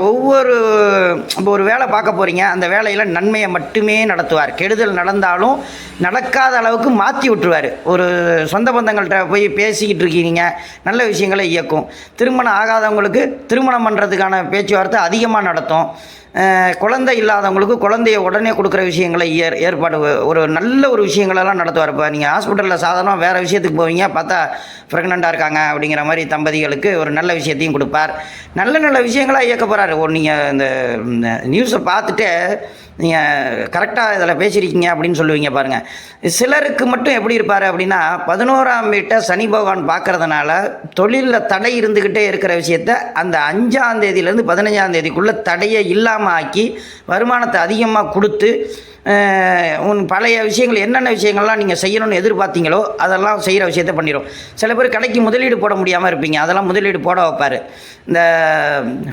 இப்போ ஒரு வேலை பார்க்க போகிறீங்க, அந்த வேலையில் நன்மையை மட்டுமே நடத்துவார். கெடுதல் நடந்தாலும் நடக்காத அளவுக்கு மாற்றி விட்டுருவார். ஒரு சொந்த பந்தங்கள்கிட்ட போய் பேசிக்கிட்டு இருக்கீங்க, நல்ல விஷயங்களை இயக்கும். திருமணம் ஆகாதவங்களுக்கு திருமணம் பண்ணுறதுக்கான பேச்சுவார்த்தை அதிகமாக நடத்தும். குழந்தை இல்லாதவங்களுக்கு குழந்தைய உடனே கொடுக்குற விஷயங்களை ஏற்பாடு ஒரு நல்ல ஒரு விஷயங்களெல்லாம் நடத்துவார். இப்போ நீங்கள் ஹாஸ்பிட்டலில் சாதாரணமாக வேறு விஷயத்துக்கு போவீங்க, பார்த்தா ப்ரெக்னெண்ட்டாக இருக்காங்க அப்படிங்கிற மாதிரி தம்பதிகளுக்கு ஒரு நல்ல விஷயத்தையும் கொடுப்பார். நல்ல விஷயங்களாக இயக்க போகிறாரு. நீங்கள் இந்த நியூஸை பார்த்துட்டு நீங்கள் கரெக்டாக இதில் பேசியிருக்கீங்க அப்படின்னு சொல்லுவீங்க பாருங்கள். சிலருக்கு மட்டும் எப்படி இருப்பார் அப்படின்னா, 11ஆம் வீட்டை சனி பகவான் பார்க்கறதுனால தொழிலில் தடை இருந்துக்கிட்டே இருக்கிற விஷயத்த அந்த 5ஆம் தேதியிலேருந்து 15ஆம் தேதிக்குள்ளே தடையை இல்லாமல் ஆக்கி வருமானத்தை அதிகமாக கொடுத்து பழைய விஷயங்கள் என்னென்ன விஷயங்கள்லாம் நீங்கள் செய்யணும்னு எதிர்பார்த்தீங்களோ அதெல்லாம் செய்கிற விஷயத்த பண்ணிடும். சில பேர் கடைக்கு முதலீடு போட முடியாமல் இருப்பீங்க, அதெல்லாம் முதலீடு போட வைப்பார். இந்த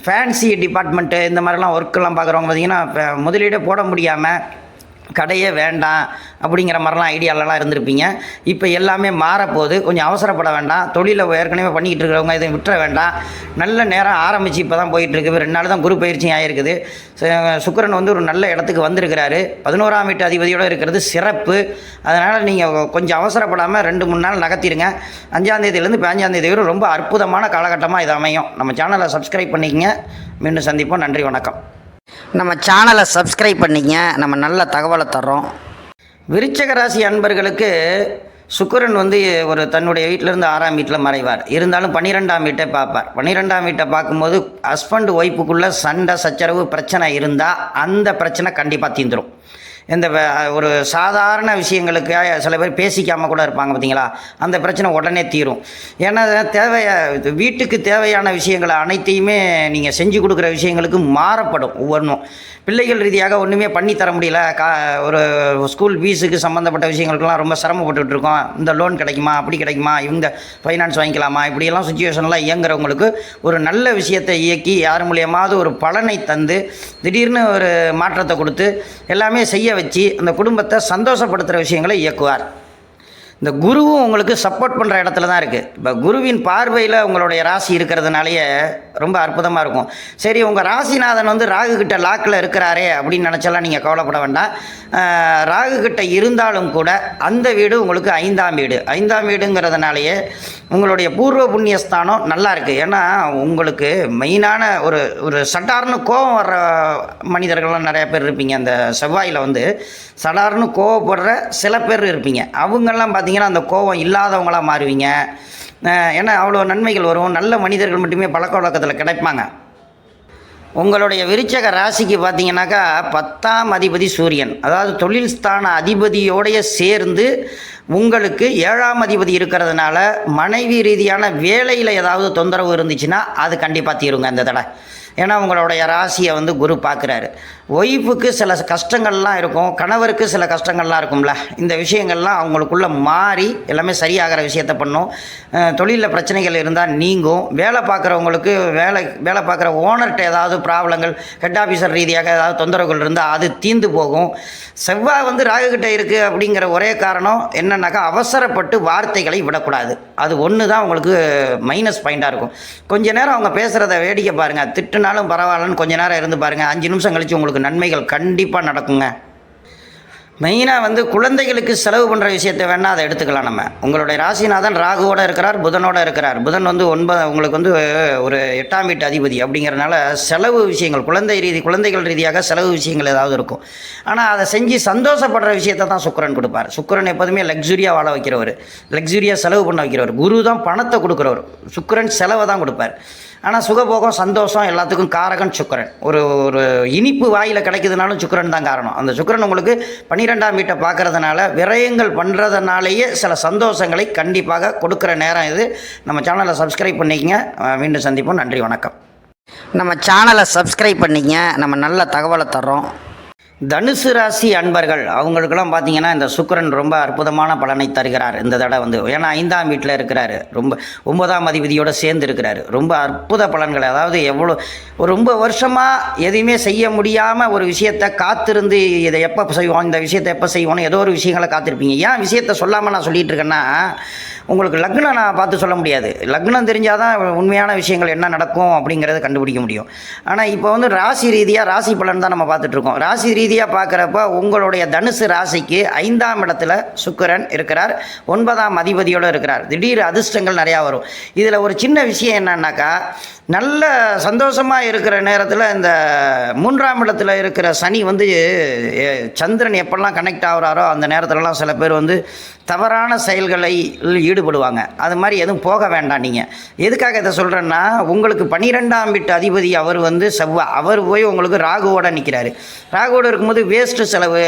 ஃபேன்சி டிபார்ட்மெண்ட்டு இந்த மாதிரிலாம் ஒர்க்கெல்லாம் பார்க்குறவங்க பார்த்திங்கன்னா முதலீடே போட முடியாமல் கடையே வேண்டாம் அப்படிங்கிற மாதிரிலாம் ஐடியாலலாம் இருந்திருப்பீங்க. இப்போ எல்லாமே மாறப்போகுது. கொஞ்சம் அவசரப்பட வேண்டாம். தொழிலை ஏற்கனவே பண்ணிக்கிட்டு இருக்கிறவங்க இதை விட்டுற வேண்டாம். நல்ல நேரம் ஆரம்பித்து இப்போ தான் போயிட்டுருக்கு. 2 நாள் தான் குரு பயிற்சி ஆகிருக்குது. சுக்கிரன் ஒரு நல்ல இடத்துக்கு வந்திருக்கிறாரு. 11ஆம் வீட்டு அதிபதியோடு இருக்கிறது சிறப்பு. அதனால் நீங்கள் கொஞ்சம் அவசரப்படாமல் 2-3 நாள் நகர்த்திடுங்க. 5ஆம் தேதியிலேருந்து 15ஆம் தேதி வரை ரொம்ப அற்புதமான காலகட்டமாக இது அமையும். நம்ம சேனலை சப்ஸ்கிரைப் பண்ணிக்கங்க. மீண்டும் சந்திப்போம். நன்றி, வணக்கம். நம்ம சேனலை சப்ஸ்கிரைப் பண்ணிங்க. நம்ம நல்ல தகவலை தர்றோம். விருச்சிக ராசி அன்பர்களுக்கு சுக்கிரன் ஒரு தன்னுடைய வீட்டிலேருந்து 6ஆம் வீட்டில் மறைவார். இருந்தாலும் 12ஆம் வீட்டை பார்ப்பார். 12ஆம் வீட்டை பார்க்கும்போது ஹஸ்பண்ட் ஒய்ஃபுக்குள்ளே சண்டை சச்சரவு பிரச்சனை இருந்தால் அந்த பிரச்சனை கண்டிப்பாக தீந்துடும். ஒரு சாதாரண விஷயங்களுக்கு சில பேர் பேசிக்காமல் கூட இருப்பாங்க பார்த்தீங்களா, அந்த பிரச்சனை உடனே தீரும். ஏன்னா வீட்டுக்கு தேவையான விஷயங்களை அனைத்தையுமே நீங்கள் செஞ்சு கொடுக்குற விஷயங்களுக்கு மாறப்படும். ஒவ்வொன்றும் பிள்ளைகள் ரீதியாக ஒன்றுமே பண்ணி தர முடியல. ஒரு ஸ்கூல் ஃபீஸுக்கு சம்மந்தப்பட்ட விஷயங்களுக்கெல்லாம் ரொம்ப சிரமப்பட்டுட்டு இருக்கோம். இந்த லோன் கிடைக்குமா, அப்படி கிடைக்குமா, இந்த ஃபைனான்ஸ் வாங்கிக்கலாமா, இப்படியெல்லாம் சுச்சுவேஷன்லாம் இயங்குறவங்களுக்கு ஒரு நல்ல விஷயத்தை இயக்கி யார் மூலியமாவது ஒரு பலனை தந்து திடீர்னு ஒரு மாற்றத்தை கொடுத்து எல்லாமே செய்ய வச்சு அந்த குடும்பத்தை சந்தோஷப்படுத்துகிற விஷயங்களை இயக்குவார். இந்த குருவும் உங்களுக்கு சப்போர்ட் பண்ணுற இடத்துல தான் இருக்குது. இப்போ குருவின் பார்வையில் உங்களுடைய ராசி இருக்கிறதுனாலேயே ரொம்ப அற்புதமாக இருக்கும். சரி, உங்கள் ராசிநாதன் ராகு கிட்ட லாக்கில் இருக்கிறாரே அப்படின்னு நினச்செல்லாம் நீங்கள் கவலைப்பட வேண்டாம். ராகு கிட்ட இருந்தாலும் கூட அந்த வீடு உங்களுக்கு 5ஆம் வீடு. 5ஆம் வீடுங்கிறதுனாலேயே உங்களுடைய பூர்வ புண்ணியஸ்தானம் நல்லா இருக்குது. ஏன்னா உங்களுக்கு மெயினான ஒரு சட்டார்னு கோபம் வர்ற மனிதர்கள்லாம் நிறைய பேர் இருப்பீங்க. அந்த செவ்வாயில் சடார்னு கோவப்படுற சில பேர் இருப்பீங்க. அவங்கெல்லாம் பார்த்தீங்கன்னா அந்த கோபம் இல்லாதவங்களாக மாறுவீங்க. ஏன்னா அவ்வளோ நன்மைகள் வரும். நல்ல மனிதர்கள் மட்டுமே பழக்க வழக்கத்தில் கிடைப்பாங்க. உங்களுடைய விருச்சிக ராசிக்கு பார்த்தீங்கன்னாக்கா 10ஆம் அதிபதி சூரியன், அதாவது தொழில் ஸ்தான அதிபதியோடைய சேர்ந்து உங்களுக்கு 7ஆம் அதிபதி இருக்கிறதுனால மனைவி ரீதியான வேலையில் ஏதாவது தொந்தரவு இருந்துச்சுன்னா அது கண்டிப்பாக தீருங்க இந்த தடவை. ஏன்னா உங்களுடைய ராசியை குரு பார்க்குறாரு. ஒய்ஃபுக்கு சில கஷ்டங்கள்லாம் இருக்கும், கணவருக்கு சில கஷ்டங்கள்லாம் இருக்கும்ல. இந்த விஷயங்கள்லாம் அவங்களுக்குள்ளே மாறி எல்லாமே சரியாகிற விஷயத்த பண்ணும். தொழிலில் பிரச்சனைகள் இருந்தால் நீங்கும். வேலை பார்க்குறவங்களுக்கு வேலை பார்க்குற ஓனர்கிட்ட ஏதாவது ப்ராப்ளங்கள், ஹெட் ஆஃபீஸர் ரீதியாக ஏதாவது தொந்தரவுகள் இருந்தால் அது தீர்ந்து போகும். செவ்வாய் வந்து ராகுகிட்ட இருக்குது அப்படிங்கிற ஒரே காரணம் என்னன்னாக்கா, அவசரப்பட்டு வார்த்தைகளை விடக்கூடாது. அது ஒன்று தான் உங்களுக்கு மைனஸ் பாயிண்ட்டாக இருக்கும். கொஞ்ச நேரம் அவங்க பேசுகிறத வேடிக்கை பாருங்கள். திட்டுனாலும் பரவாயில்லன்னு கொஞ்ச நேரம் இருந்து பாருங்கள். 5 நிமிஷம் கழித்து உங்களுக்கு நன்மைகள் கண்டிப்பாக நடக்குங்க. மெயினாக வந்து குழந்தைகளுக்கு செலவு பண்ணுற விஷயத்தை வேணால் அதை எடுத்துக்கலாம். நம்ம உங்களுடைய ராசிநாதன் ராகுவோடு இருக்கிறார், புதனோடு இருக்கிறார். புதன் வந்து உங்களுக்கு வந்து ஒரு 8ஆம் வீட்டு அதிபதி அப்படிங்கிறதுனால செலவு விஷயங்கள், குழந்தைகள் ரீதியாக செலவு விஷயங்கள் ஏதாவது இருக்கும். ஆனால் அதை செஞ்சு சந்தோஷப்படுற விஷயத்தை தான் சுக்கிரன் கொடுப்பார். சுக்கிரன் எப்போதுமே லக்ஸுரியாக வாழ வைக்கிறவர், லக்ஸுரியாக செலவு பண்ண வைக்கிறவர். குரு தான் பணத்தை கொடுக்குறவர், சுக்கிரன் செலவை தான் கொடுப்பார். ஆனால் சுகபோகம், சந்தோஷம் எல்லாத்துக்கும் காரகன் சுக்கிரன். ஒரு இனிப்பு வாயில் கிடைக்குதுனாலும் சுக்கிரன் தான் காரணம். அந்த சுக்கிரன் உங்களுக்கு 12ஆம் வீட்டை பார்க்கறதுனால விரயங்கள் பண்ணுறதுனாலேயே சில சந்தோஷங்களை கண்டிப்பாக கொடுக்குற நேரம் இது. நம்ம சேனலை சப்ஸ்கிரைப் பண்ணிக்கங்க. மீண்டும் சந்திப்போம். நன்றி, வணக்கம். நம்ம சேனலை சப்ஸ்கிரைப் பண்ணிங்க. நம்ம நல்ல தகவலை தர்றோம். தனுசு ராசி அன்பர்கள் அவங்களுக்கெல்லாம் பார்த்தீங்கன்னா இந்த சுக்கிரன் ரொம்ப அற்புதமான பலனை தருகிறார் இந்த தடவை வந்து. ஏன்னா 5ஆம் வீட்டில் இருக்கிறாரு, ரொம்ப 9ஆம் அதிபதியோடு சேர்ந்து இருக்கிறாரு. ரொம்ப அற்புத பலன்கள். அதாவது ரொம்ப வருஷமாக எதையுமே செய்ய முடியாமல் ஒரு விஷயத்தை காத்திருந்து இதை எப்போ செய்வோம், இந்த விஷயத்தை எப்போ செய்வோன்னு ஏதோ ஒரு விஷயங்களை காத்திருப்பீங்க. ஏன் விஷயத்தை சொல்லாமல் நான் சொல்லிகிட்டு இருக்கேன்னா, உங்களுக்கு லக்னம் நான் பார்த்து சொல்ல முடியாது. லக்னம் தெரிஞ்சால் தான் உண்மையான விஷயங்கள் என்ன நடக்கும் அப்படிங்கிறத கண்டுபிடிக்க முடியும். ஆனால் இப்போ வந்து ராசி ரீதியாக ராசி பலன் தான் நம்ம பார்த்துட்ருக்கோம். ராசி ரீதியாக பார்க்குறப்ப உங்களுடைய தனுசு ராசிக்கு 5ஆம் இடத்துல சுக்கிரன் இருக்கிறார், 9ஆம் அதிபதியோடு இருக்கிறார். திடீர் அதிர்ஷ்டங்கள் நிறையா வரும். இதில் ஒரு சின்ன விஷயம் என்னன்னாக்கா, நல்ல சந்தோஷமாக இருக்கிற நேரத்தில் இந்த 3ஆம் இடத்துல இருக்கிற சனி வந்து சந்திரன் எப்பெல்லாம் கனெக்ட் ஆகுறாரோ அந்த நேரத்துலலாம் சில பேர் வந்து தவறான செயல்களை ஈடுபடுவாங்க. அது மாதிரி எதுவும் போக வேண்டாம். நீங்கள் எதுக்காக இதை சொல்கிறேன்னா, உங்களுக்கு 12ஆம் வீட்டு அதிபதி அவர் வந்து செவ்வாய், அவர் போய் உங்களுக்கு ராகுவோடு நிற்கிறாரு. ராகுவோடு இருக்கும்போது வேஸ்ட்டு செலவு,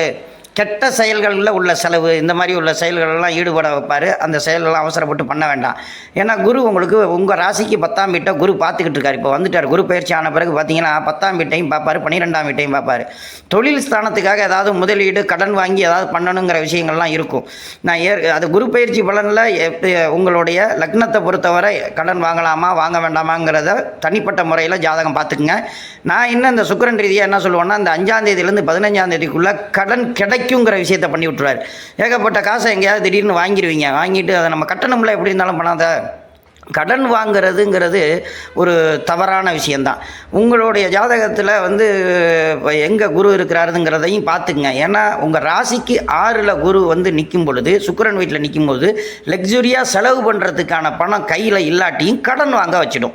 கெட்ட செயல்களில் உள்ள செலவு, இந்த மாதிரி உள்ள செயல்களெல்லாம் ஈடுபட வைப்பார். அந்த செயலெல்லாம் அவசரப்பட்டு பண்ண வேண்டாம். ஏன்னா குரு உங்களுக்கு உங்கள் ராசிக்கு 10ஆம் வீட்டை குரு பார்த்துக்கிட்டு இருக்கார். இப்போ வந்துட்டார். குரு பயிற்சி ஆன பிறகு பார்த்தீங்கன்னா 10ஆம் வீட்டையும் பார்ப்பார், 12ஆம் வீட்டையும் பார்ப்பார். தொழில் ஸ்தானத்துக்காக ஏதாவது முதலீடு, கடன் வாங்கி ஏதாவது பண்ணணுங்கிற விஷயங்கள்லாம் இருக்கும். அது குரு பயிற்சி பலனில் உங்களுடைய லக்னத்தை பொறுத்தவரை கடன் வாங்கலாமா வாங்க வேண்டாமாங்கிறத தனிப்பட்ட முறையில் ஜாதகம் பார்த்துக்குங்க. நான் இன்னும் இந்த சுக்கிரன் ரீதியாக என்ன சொல்லுவேன்னா, இந்த 5ஆம் தேதியிலேருந்து 15ஆம் தேதிக்குள்ளே கடன் கிடைக்குங்கிற விஷயத்தை பண்ணி விட்டுருவார். ஏகப்பட்ட காசை எங்கேயாவது திடீர்னு வாங்கிடுவீங்க. வாங்கிட்டு அதை நம்ம கட்டணம்ல எப்படி இருந்தாலும் பண்ணாத. கடன் வாங்கிறதுங்கிறது ஒரு தவறான விஷயந்தான். உங்களுடைய ஜாதகத்தில் வந்து எங்கே குரு இருக்கிறாருங்கிறதையும் பார்த்துக்குங்க. ஏன்னா உங்கள் ராசிக்கு 6ல் குரு வந்து நிற்கும் பொழுது, சுக்கிரன் வீட்டில் நிற்கும்போது லக்ஸுரியாக செலவு பண்ணுறதுக்கான பணம் கையில் இல்லாட்டியும் கடன் வாங்க வச்சிடும்.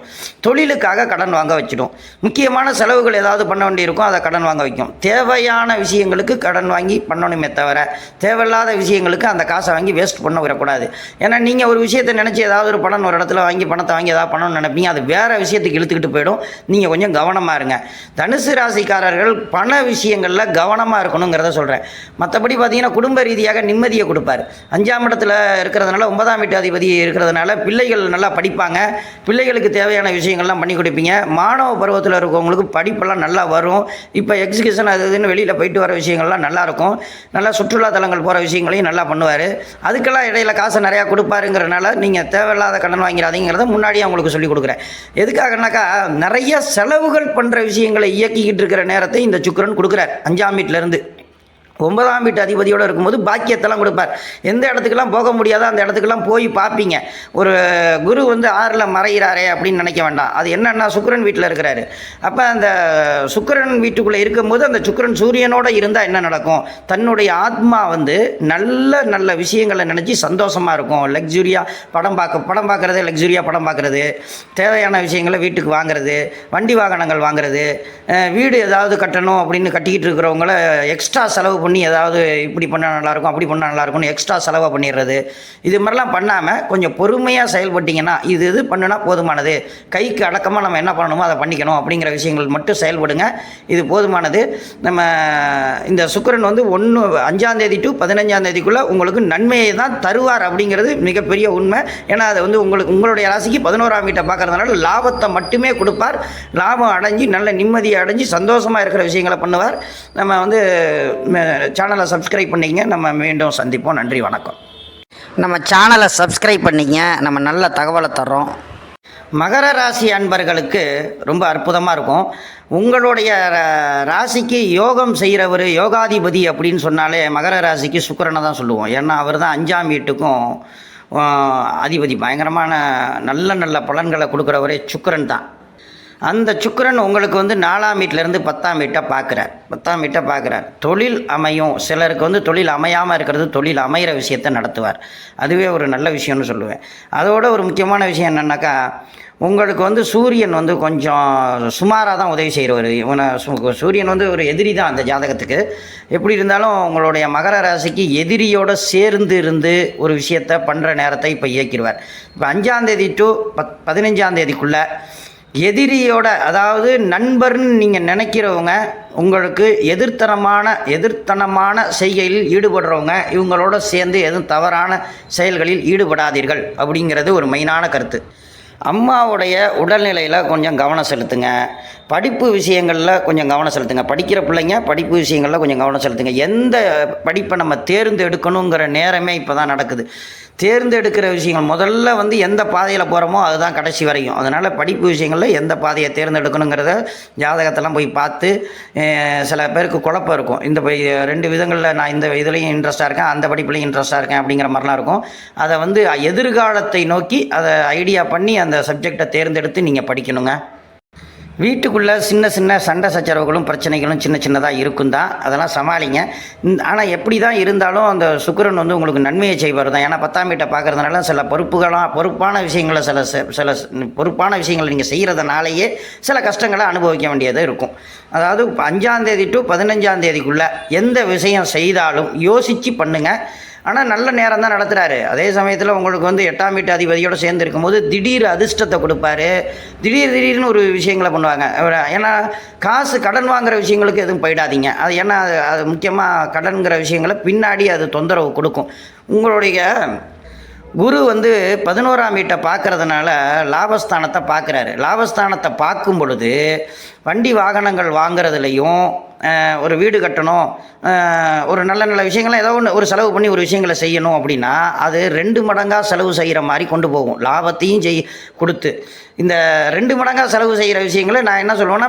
தொழிலுக்காக கடன் வாங்க வச்சிடும். முக்கியமான செலவுகள் ஏதாவது பண்ண வேண்டியிருக்கும், அதை கடன் வாங்க வைக்கும். தேவையான விஷயங்களுக்கு கடன் வாங்கி பண்ணணுமே தவிர தேவையில்லாத விஷயங்களுக்கு அந்த காசை வாங்கி வேஸ்ட் பண்ண விடக்கூடாது. ஏன்னா நீங்கள் ஒரு விஷயத்தை நினச்சி ஏதாவது ஒரு பணம் ஒரு இடத்துல வாங்கி பணத்தை வாங்கி ஏதாவது பண்ணணும்னு நினைப்பீங்க, அது வேறு விஷயத்துக்கு இழுத்துக்கிட்டு போயிடும். நீங்கள் கொஞ்சம் கவனமாக இருங்க. தனுசு ராசிக்காரர்கள் பண விஷயங்களில் கவனமாக இருக்கணுங்கிறத சொல்கிறேன். மற்றபடி பார்த்தீங்கன்னா குடும்ப ரீதியாக நிம்மதியை கொடுப்பார். 5ஆம் இடத்துல இருக்கிறதுனால, 9ஆம் வீட்டு அதிபதி இருக்கிறதுனால பிள்ளைகள் நல்லா படிப்பாங்க. பிள்ளைகளுக்கு தேவையான விஷயங்கள்லாம் பண்ணி கொடுப்பீங்க. மாணவ பருவத்தில் இருக்கவங்களுக்கு படிப்பெல்லாம் நல்லா வரும். இப்போ எக்ஸிகியூஷன் அது இதுன்னு வெளியில் போயிட்டு வர விஷயங்கள்லாம் நல்லாயிருக்கும். நல்லா சுற்றுலா தலங்கள் போகிற விஷயங்களையும் நல்லா பண்ணுவார். அதுக்கெல்லாம் இடையில காசை நிறையா கொடுப்பாருங்கிறனால நீங்கள் தேவையில்லாத கடன் வாங்கிறாதீங்கிறத முன்னாடியே அவங்களுக்கு சொல்லிக் கொடுக்குறேன். எதுக்காகனாக்கா, நிறைய செலவுகள் பண்ணுற விஷயங்களை இயக்கிக்கிட்டு இருக்கிற நேரத்தை இந்த சுக்கிரன் கொடுக்குறார். 5ஆம் வீட்டிலேருந்து 9ஆம் வீட்டு அதிபதியோடு இருக்கும்போது பாக்கியத்தெல்லாம் கொடுப்பார். எந்த இடத்துக்கெல்லாம் போக முடியாதோ அந்த இடத்துக்கெல்லாம் போய் பார்ப்பீங்க. ஒரு குரு வந்து 6ல் மறைகிறாரே அப்படின்னு நினைக்க வேண்டாம். அது என்னன்னா, சுக்கிரன் வீட்டில் இருக்கிறாரு. அப்போ அந்த சுக்கிரன் வீட்டுக்குள்ளே இருக்கும்போது அந்த சுக்கிரன் சூரியனோடு இருந்தால் என்ன நடக்கும், தன்னுடைய ஆத்மா வந்து நல்ல நல்ல விஷயங்களை நினச்சி சந்தோஷமாக இருக்கும். லக்ஸுரியாக படம் பார்க்குறது, லக்ஸுரியாக படம் பார்க்குறது, தேவையான விஷயங்களை வீட்டுக்கு வாங்குறது, வண்டி வாகனங்கள் வாங்குறது, வீடு ஏதாவது கட்டணும் அப்படின்னு கட்டிக்கிட்டு இருக்கிறவங்கள எக்ஸ்ட்ரா செலவு பண்ணி ஏதாவது இப்படி பண்ணால் நல்லாயிருக்கும் அப்படி பண்ணால் நல்லாயிருக்கும்னு எக்ஸ்ட்ரா செலவை பண்ணிடுறது. இது மாதிரிலாம் பண்ணாமல் கொஞ்சம் பொறுமையாக செயல்பட்டிங்கன்னா இது பண்ணுனா போதுமானது, கைக்கு அடக்கமாக நம்ம என்ன பண்ணணுமோ அதை பண்ணிக்கணும் அப்படிங்கிற விஷயங்கள் மட்டும் செயல்படுங்க. இது போதுமானது. நம்ம இந்த சுக்கிரன் வந்து 5ஆம் தேதி டு 15ஆம் தேதிக்குள்ளே உங்களுக்கு நன்மையை தான் தருவார் அப்படிங்கிறது மிகப்பெரிய உண்மை. ஏன்னா அது வந்து உங்களுடைய ராசிக்கு 11ஆம் வீட்டை பார்க்கறதுனால லாபத்தை மட்டுமே கொடுப்பார். லாபம் அடைஞ்சு நல்ல நிம்மதியை அடைஞ்சு சந்தோஷமாக இருக்கிற விஷயங்களை பண்ணுவார். நம்ம வந்து சேனலை சப்ஸ்கிரைப் பண்ணிங்க. நம்ம மீண்டும் சந்திப்போம். நன்றி, வணக்கம். நம்ம சேனலை சப்ஸ்கிரைப் பண்ணிங்க. நம்ம நல்ல தகவலை தர்றோம். மகர ராசி அன்பர்களுக்கு ரொம்ப அற்புதமாக இருக்கும். உங்களுடைய ராசிக்கு யோகம் செய்கிறவர் யோகாதிபதி அப்படின்னு சொன்னாலே மகர ராசிக்கு சுக்கிரனை தான் சொல்லுவோம். ஏன்னா அவர் தான் 5ஆம் வீட்டுக்கும் அதிபதி. பயங்கரமான நல்ல பலன்களை கொடுக்குறவரே சுக்கிரன் தான். அந்த சுக்கிரன் உங்களுக்கு வந்து 4ஆம் வீட்டிலேருந்து 10ஆம் வீட்டை பார்க்குறார். தொழில் அமையும். சிலருக்கு வந்து தொழில் அமையாமல் இருக்கிறது, தொழில் அமைகிற விஷயத்தை நடத்துவார். அதுவே ஒரு நல்ல விஷயம்னு சொல்லுவேன். அதோட ஒரு முக்கியமான விஷயம் என்னென்னாக்கா, உங்களுக்கு வந்து சூரியன் வந்து கொஞ்சம் சுமாராக தான் உதவி செய்கிறவர். சூரியன் வந்து ஒரு எதிரி தான் அந்த ஜாதகத்துக்கு. எப்படி இருந்தாலும் உங்களுடைய மகர ராசிக்கு எதிரியோடு சேர்ந்து இருந்து ஒரு விஷயத்தை பண்ணுற நேரத்தை இப்போ இயக்கிடுவார். இப்போ 5ஆம் தேதி டு 15ஆம் தேதிக்குள்ளே எதிரியோட, அதாவது நண்பர்னு நீங்கள் நினைக்கிறவங்க, உங்களுக்கு எதிர்த்தனமான செய்கையில் ஈடுபடுறவங்க, இவங்களோட சேர்ந்து எதுவும் தவறான செயல்களில் ஈடுபடாதீர்கள் அப்படிங்கிறது ஒரு மெயினான கருத்து. அம்மாவுடைய உடல்நிலையில் கொஞ்சம் கவனம் செலுத்துங்க. படிப்பு விஷயங்களில் கொஞ்சம் கவனம் செலுத்துங்க. படிக்கிற பிள்ளைங்க படிப்பு விஷயங்களில் கொஞ்சம் கவனம் செலுத்துங்க. எந்த படிப்பை நம்ம தேர்ந்தெடுக்கணுங்கிற நேரமே இப்போ தான் நடக்குது. தேர்ந்தெடுக்கிற விஷயங்கள் முதல்ல வந்து எந்த பாதையில் போகிறோமோ அதுதான் கடைசி வரையும். அதனால் படிப்பு விஷயங்களில் எந்த பாதையை தேர்ந்தெடுக்கணுங்கிறத ஜாதகத்தெல்லாம் போய் பார்த்து, சில பேருக்கு குழப்பம் இருக்கும். இந்த 2 விதங்களில் நான் இந்த இதுலேயும் இன்ட்ரெஸ்ட்டாக இருக்கேன், அந்த படிப்புலையும் இன்ட்ரெஸ்ட்டாக இருக்கேன் அப்படிங்கிற மாதிரிலாம் இருக்கும். அதை வந்து எதிர்காலத்தை நோக்கி அதை ஐடியா பண்ணி அந்த சப்ஜெக்டை தேர்ந்தெடுத்து நீங்கள் படிக்கணுங்க. வீட்டுக்குள்ளே சின்ன சண்டை சச்சரவுகளும் பிரச்சனைகளும் சின்னதாக இருக்கும் தான், அதெல்லாம் சமாளிங்க. ஆனால் எப்படி தான் இருந்தாலும் அந்த சுக்கிரன் வந்து உங்களுக்கு நன்மையை செய்வார் தான். ஏன்னா 10ஆம் வீட்டை பார்க்குறதுனால சில பொறுப்பான விஷயங்களை நீங்கள் செய்கிறதுனாலேயே சில கஷ்டங்களை அனுபவிக்க வேண்டியது இருக்கும். அதாவது 5ஆம் தேதி டு 15ஆம் தேதிக்குள்ளே எந்த விஷயம் செய்தாலும் யோசித்து பண்ணுங்கள். ஆனால் நல்ல நேரம் தான் நடத்துகிறாரு. அதே சமயத்தில் உங்களுக்கு வந்து 8ஆம் வீட்டு அதிபதியோடு சேர்ந்து இருக்கும்போது திடீர் அதிர்ஷ்டத்தை கொடுப்பாரு. திடீர்னு ஒரு விஷயங்களை பண்ணுவாங்க. ஏன்னா கடன் வாங்குகிற விஷயங்களுக்கு எதுவும் போயிடாதீங்க. அது ஏன்னா அது முக்கியமாக கடன்கிற விஷயங்களை பின்னாடி அது தொந்தரவு கொடுக்கும். உங்களுடைய குரு வந்து 11ஆம் வீட்டை பார்க்கறதுனால லாபஸ்தானத்தை பார்க்குறாரு. லாபஸ்தானத்தை பார்க்கும் பொழுது வண்டி வாகனங்கள் வாங்குறதுலையும், ஒரு வீடு கட்டணும், ஒரு நல்ல விஷயங்கள்லாம் ஏதோ ஒரு செலவு பண்ணி ஒரு விஷயங்களை செய்யணும் அப்படின்னா அது 2 மடங்காக செலவு செய்கிற மாதிரி கொண்டு போகும். லாபத்தையும் கொடுத்து இந்த 2 மடங்காக செலவு செய்கிற விஷயங்களை நான் என்ன சொல்லுவேன்னா,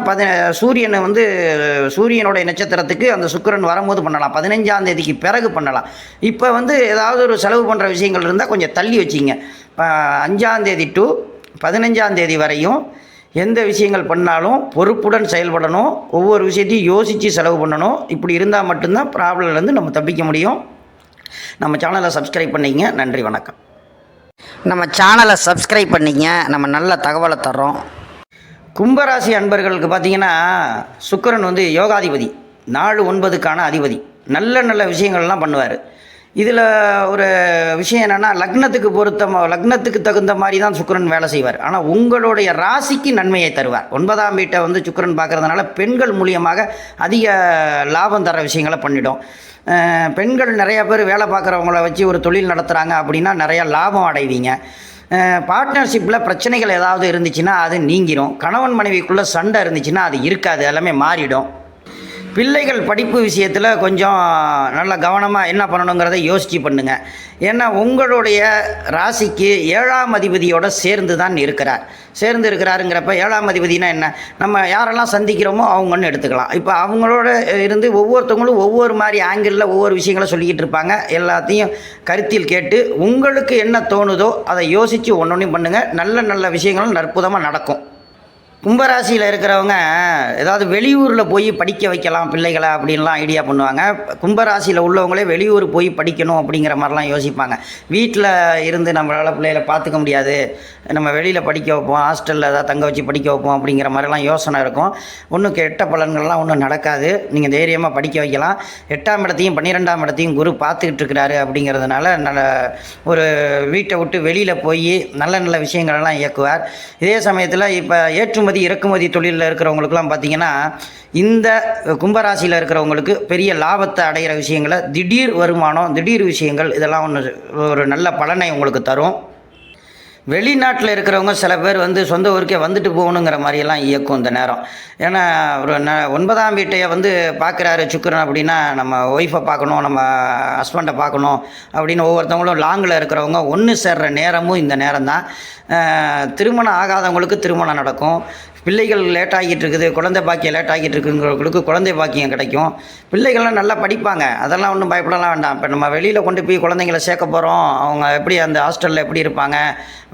சூரியனுடைய நட்சத்திரத்துக்கு அந்த சுக்கிரன் வரும்போது பண்ணலாம், 15ஆம் தேதிக்கு பிறகு பண்ணலாம். இப்போ வந்து ஏதாவது ஒரு செலவு பண்ணுற விஷயங்கள் இருந்தால் கொஞ்சம் தள்ளி வச்சிங்க. 5ஆம் தேதி டு 15ஆம் தேதி வரையும் எந்த விஷயங்கள் பண்ணாலும் பொறுப்புடன் செயல்படணும். ஒவ்வொரு விஷயத்தையும் யோசித்து செலவு பண்ணணும். இப்படி இருந்தால் மட்டும்தான் ப்ராப்ளம்லேருந்து நம்ம தப்பிக்க முடியும். நம்ம சேனலை சப்ஸ்கிரைப் பண்ணிங்க. நன்றி, வணக்கம். நம்ம சேனலை சப்ஸ்கிரைப் பண்ணிங்க. நம்ம நல்ல தகவலை தர்றோம். கும்பராசி அன்பர்களுக்கு பார்த்தீங்கன்னா, சுக்கிரன் வந்து யோகாதிபதி, 4-9க்கான அதிபதி. நல்ல விஷயங்கள்லாம் பண்ணுவார். இதில் ஒரு விஷயம் என்னென்னா, லக்னத்துக்கு தகுந்த மாதிரி தான் சுக்கிரன் வேலை செய்வார். ஆனால் உங்களுடைய ராசிக்கு நன்மையை தருவார். 9ஆம் வீட்டை வந்து சுக்கிரன் பார்க்குறதுனால பெண்கள் மூலியமாக அதிக லாபம் தர விஷயங்களை பண்ணிடும். பெண்கள் நிறையா பேர் வேலை பார்க்குறவங்கள வச்சு ஒரு தொழில் நடத்துகிறாங்க அப்படின்னா நிறையா லாபம் அடைவீங்க. பார்ட்னர்ஷிப்பில் பிரச்சனைகள் ஏதாவது இருந்துச்சுன்னா அது நீங்கிடும். கணவன் மனைவிக்குள்ளே சண்டை இருந்துச்சுன்னா அது இருக்காது, எல்லாமே மாறிடும். பிள்ளைகள் படிப்பு விஷயத்தில் கொஞ்சம் நல்ல கவனமாக என்ன பண்ணணுங்கிறத யோசித்து பண்ணுங்கள். ஏன்னா உங்களுடைய ராசிக்கு 7ஆம் அதிபதியோடு சேர்ந்து இருக்கிறாருங்கிறப்ப 7ஆம் அதிபதினா என்ன, நம்ம யாரெல்லாம் சந்திக்கிறோமோ அவங்கன்னு எடுத்துக்கலாம். இப்போ அவங்களோட இருந்து ஒவ்வொருத்தவங்களும் ஒவ்வொரு மாதிரி ஆங்கிளில் ஒவ்வொரு விஷயங்களை சொல்லிக்கிட்டு இருப்பாங்க. எல்லாத்தையும் கருத்தில் கேட்டு உங்களுக்கு என்ன தோணுதோ அதை யோசித்து ஒன்றொன்றையும் பண்ணுங்கள். நல்ல விஷயங்களும் அற்புதமாக நடக்கும். கும்பராசியில் இருக்கிறவங்க ஏதாவது வெளியூரில் போய் படிக்க வைக்கலாம் பிள்ளைகளை அப்படின்லாம் ஐடியா பண்ணுவாங்க. கும்பராசியில் உள்ளவங்களே வெளியூர் போய் படிக்கணும் அப்படிங்கிற மாதிரிலாம் யோசிப்பாங்க. வீட்டில் இருந்து நம்மளால் பிள்ளைகளை பார்த்துக்க முடியாது, நம்ம வெளியில் படிக்க வைப்போம், ஹாஸ்டலில் ஏதாவது தங்க வச்சு படிக்க வைப்போம் அப்படிங்கிற மாதிரிலாம் யோசனை இருக்கும். ஒன்றும் கெட்ட பலன்கள்லாம் ஒன்றும் நடக்காது. நீங்கள் தைரியமாக படிக்க வைக்கலாம். 8ஆம் இடத்தையும் 12ஆம் இடத்தையும் குரு பார்த்துக்கிட்டு இருக்கிறாரு அப்படிங்கிறதுனால நல்ல ஒரு வீட்டை விட்டு வெளியில் போய் நல்ல நல்ல விஷயங்களெல்லாம் இயக்குவார். இதே சமயத்தில் இப்போ ஏற்றுமதி இறக்குமதி தொழிலில் இருக்கிறவங்களுக்குலாம் பார்த்திங்கன்னா இந்த கும்பராசியில் இருக்கிறவங்களுக்கு பெரிய லாபத்தை அடைகிற விஷயங்களை, திடீர் வருமானம், திடீர் விஷயங்கள் இதெல்லாம் ஒரு நல்ல பலனை உங்களுக்கு தரும். வெளிநாட்டில் இருக்கிறவங்க சில பேர் வந்து சொந்த ஊருக்கே வந்துட்டு போகணுங்கிற மாதிரியெல்லாம் இயக்கும் இந்த நேரம். ஏன்னா ஒரு 9ஆம் வீட்டையை வந்து பார்க்குறாரு சுக்கிரன் அப்படின்னா நம்ம ஒய்ஃபை பார்க்கணும், நம்ம ஹஸ்பண்டை பார்க்கணும் அப்படின்னு ஒவ்வொருத்தவங்களும் லாங்கில் இருக்கிறவங்க ஒன்று சேர்ற நேரமும் இந்த நேரம் தான். திருமணம் ஆகாதவங்களுக்கு திருமணம் நடக்கும். பிள்ளைகள் லேட் ஆகிட்டு இருக்குது, குழந்தை பாக்கியம் லேட் ஆகிட்டு இருக்குங்கிறவங்களுக்கு குழந்தை பாக்கியம் கிடைக்கும். பிள்ளைகள்லாம் நல்லா படிப்பாங்க, அதெல்லாம் ஒன்றும் பயப்படலாம் வேண்டாம். இப்போ நம்ம வெளியில் கொண்டு போய் குழந்தைங்கள சேர்க்க போகிறோம், அவங்க எப்படி அந்த ஹாஸ்டலில் எப்படி இருப்பாங்க,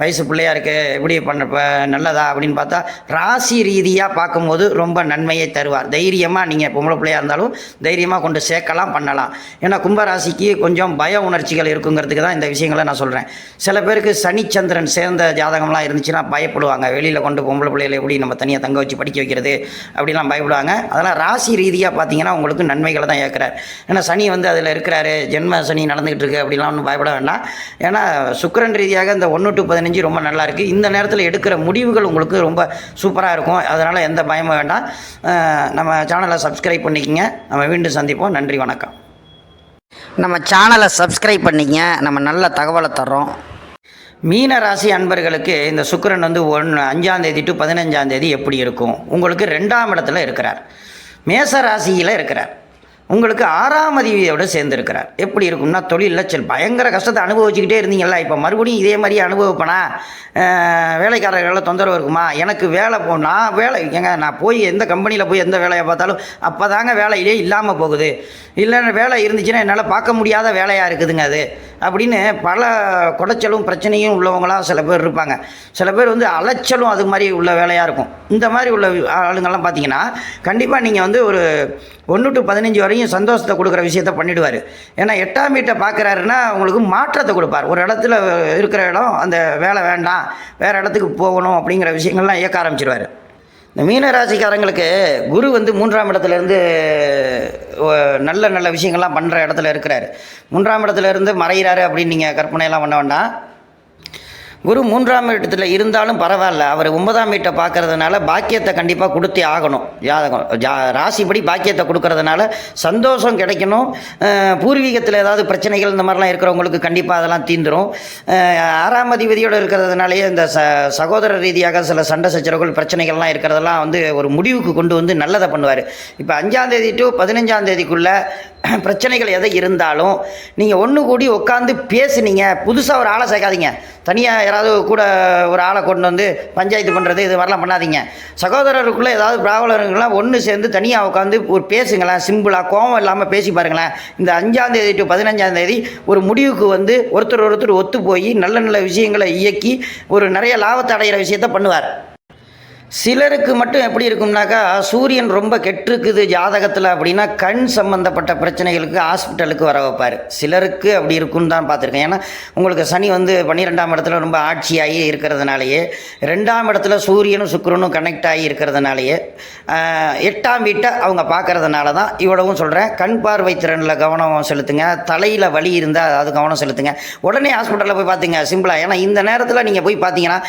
வயசு பிள்ளையாக இருக்குது, எப்படி பண்ணுறப்ப நல்லதா அப்படின்னு பார்த்தா ராசி ரீதியாக பார்க்கும்போது ரொம்ப நன்மையை தருவார். தைரியமாக நீங்கள் பொம்பளை பிள்ளையாக இருந்தாலும் தைரியமாக கொண்டு சேர்க்கலாம், பண்ணலாம். ஏன்னா கும்பராசிக்கு கொஞ்சம் பய உணர்ச்சிகள் இருக்குங்கிறதுக்கு தான் இந்த விஷயங்களை நான் சொல்கிறேன். சில பேருக்கு சனிச்சந்திரன் சேர்ந்த ஜாதகம்லாம் இருந்துச்சுன்னா பயப்படுவாங்க. வெளியில் கொண்டு பொம்பளை பிள்ளைகளை எப்படி நம்ம தனியாக தங்க வச்சு படிக்க வைக்கிறது அப்படிலாம் பயப்படுவாங்க. அதெல்லாம் ராசி ரீதியாக பார்த்தீங்கன்னா உங்களுக்கு நன்மைகளை தான் ஏற்கிறார். ஏன்னா சனி வந்து அதில் இருக்கிறாரு, ஜென்ம சனி நடந்துகிட்டு இருக்குது அப்படிலாம் ஒன்றும் பயப்பட வேண்டாம். ஏன்னா சுக்கிரன் ரீதியாக இந்த 1 to 15 ரொம்ப நல்லா இருக்குது. இந்த நேரத்தில் எடுக்கிற முடிவுகள் உங்களுக்கு ரொம்ப சூப்பராக இருக்கும். அதனால் எந்த பயமும் வேண்டாம். நம்ம சேனலை சப்ஸ்கிரைப் பண்ணிக்கங்க. நம்ம மீண்டும் சந்திப்போம். நன்றி, வணக்கம். நம்ம சேனலை சப்ஸ்கிரைப் பண்ணிங்க, நம்ம நல்ல தகவலை தர்றோம். மீன ராசி அன்பர்களுக்கு இந்த சுக்கிரன் வந்து 5ஆம் தேதி to 15ஆம் தேதி எப்படி இருக்கும்? உங்களுக்கு 2ஆம் இடத்துல இருக்கிறார், மேச ராசியில் இருக்கிறார். உங்களுக்கு 6ஆம் அதிபதியோடு சேர்ந்துருக்கிறார். எப்படி இருக்கும்னா தொழிலில் பயங்கர கஷ்டத்தை அனுபவிச்சுக்கிட்டே இருந்தீங்களா, இப்போ மறுபடியும் இதே மாதிரியே அனுபவிப்பேனா? வேலைக்காரர்களெல்லாம் தொந்தரவு இருக்குமா? எனக்கு வேலை நான் வேலை நான் போய் எந்த கம்பெனியில் போய் எந்த வேலையை பார்த்தாலும் அப்போ தாங்க வேலையிலே இல்லாமல் போகுது. இல்லைன்னா வேலை இருந்துச்சுன்னா என்னால் பார்க்க முடியாத வேலையாக இருக்குதுங்க அது அப்படின்னு பல குடைச்சலும் பிரச்சனையும் உள்ளவங்களாம் சில பேர் இருப்பாங்க. சில பேர் வந்து அலைச்சலும் அது மாதிரி உள்ள வேலையாக இருக்கும். இந்த மாதிரி உள்ள ஆளுங்கள்லாம் பார்த்தீங்கன்னா கண்டிப்பாக நீங்கள் வந்து ஒரு 1 to 15 வரையும் சந்தோஷத்தை கொடுக்குற விஷயத்த பண்ணிவிடுவார். ஏன்னா 8ஆம் வீட்டை பார்க்குறாருன்னா உங்களுக்கு மாற்றத்தை கொடுப்பார். ஒரு இடத்துல இருக்கிற இடம் அந்த வேலை வேண்டாம், வேறு இடத்துக்கு போகணும் அப்படிங்கிற விஷயங்கள்லாம் இயக்க ஆரம்பிச்சிடுவார். இந்த மீனராசிக்காரங்களுக்கு குரு வந்து 3ஆம் இடத்துலேருந்து நல்ல நல்ல விஷயங்கள்லாம் பண்ணுற இடத்துல இருக்கிறார். 3ஆம் இடத்துலேருந்து மறைகிறாரு அப்படின்னு நீங்கள் கற்பனையெல்லாம் பண்ண வேண்டாம். குரு 3ஆம் இடத்துல இருந்தாலும் பரவாயில்ல, அவர் 9ஆம் வீட்டை பார்க்கறதுனால பாக்கியத்தை கண்டிப்பாக கொடுத்தே ஆகணும். ராசிப்படி பாக்கியத்தை கொடுக்கறதுனால சந்தோஷம் கிடைக்கணும். பூர்வீகத்தில் ஏதாவது பிரச்சனைகள் இந்த மாதிரிலாம் இருக்கிறவங்களுக்கு கண்டிப்பாக அதெல்லாம் தீந்துடும். 6ஆம் அதிபதியோடு இருக்கிறதுனாலேயே இந்த சகோதர ரீதியாக சில சண்டை சச்சரவுகள் பிரச்சனைகள்லாம் இருக்கிறதெல்லாம் வந்து ஒரு முடிவுக்கு கொண்டு வந்து நல்லதை பண்ணுவார். இப்போ 5ஆம் தேதி to 15ஆம் தேதிக்குள்ளே பிரச்சனைகள் எதை இருந்தாலும் நீங்கள் ஒன்று கூடி உட்காந்து பேசுனீங்க. புதுசாக ஒரு ஆளை சேர்க்காதீங்க. தனியாக யாராவது கூட ஒரு ஆளை கொண்டு வந்து பஞ்சாயத்து பண்ணுறது இது மாதிரிலாம் பண்ணாதீங்க. சகோதரருக்குள்ளே ஏதாவது ப்ராப்ளம்லாம் ஒன்று சேர்ந்து தனியாக உட்காந்து ஒரு பேசுங்களேன். சிம்பிளாக கோவம் இல்லாமல் பேசி பாருங்களேன். இந்த 5ஆம் தேதி to 15ஆம் தேதி ஒரு முடிவுக்கு வந்து ஒருத்தர் ஒத்து போய் நல்ல நல்ல விஷயங்களை இயக்கி ஒரு நிறைய லாபத்தை அடைகிற விஷயத்த பண்ணுவார். சிலருக்கு மட்டும் எப்படி இருக்கும்னாக்கா, சூரியன் ரொம்ப கெட்டிருக்குது ஜாதகத்தில் அப்படின்னா கண் சம்பந்தப்பட்ட பிரச்சனைகளுக்கு ஹாஸ்பிட்டலுக்கு வர வைப்பார். சிலருக்கு அப்படி இருக்குன்னு தான் பார்த்துருக்கேன். ஏன்னா உங்களுக்கு சனி வந்து 12ஆம் இடத்துல ரொம்ப ஆட்சியாகி இருக்கிறதுனாலேயே, 2ஆம் இடத்துல சூரியனும் சுக்கிரனும் கனெக்ட் ஆகி இருக்கிறதுனாலேயே, 8ஆம் வீட்டை அவங்க பார்க்கறதுனால தான் இவ்வளவும் சொல்கிறேன். கண் பார்வை திறனில் கவனம் செலுத்துங்க. தலையில் வலி இருந்தால் அதாவது கவனம் செலுத்துங்க. உடனே ஹாஸ்பிட்டலில் போய் பார்த்துங்க சிம்பிளாக. ஏன்னா இந்த நேரத்தில் நீங்கள் போய் பார்த்தீங்கன்னா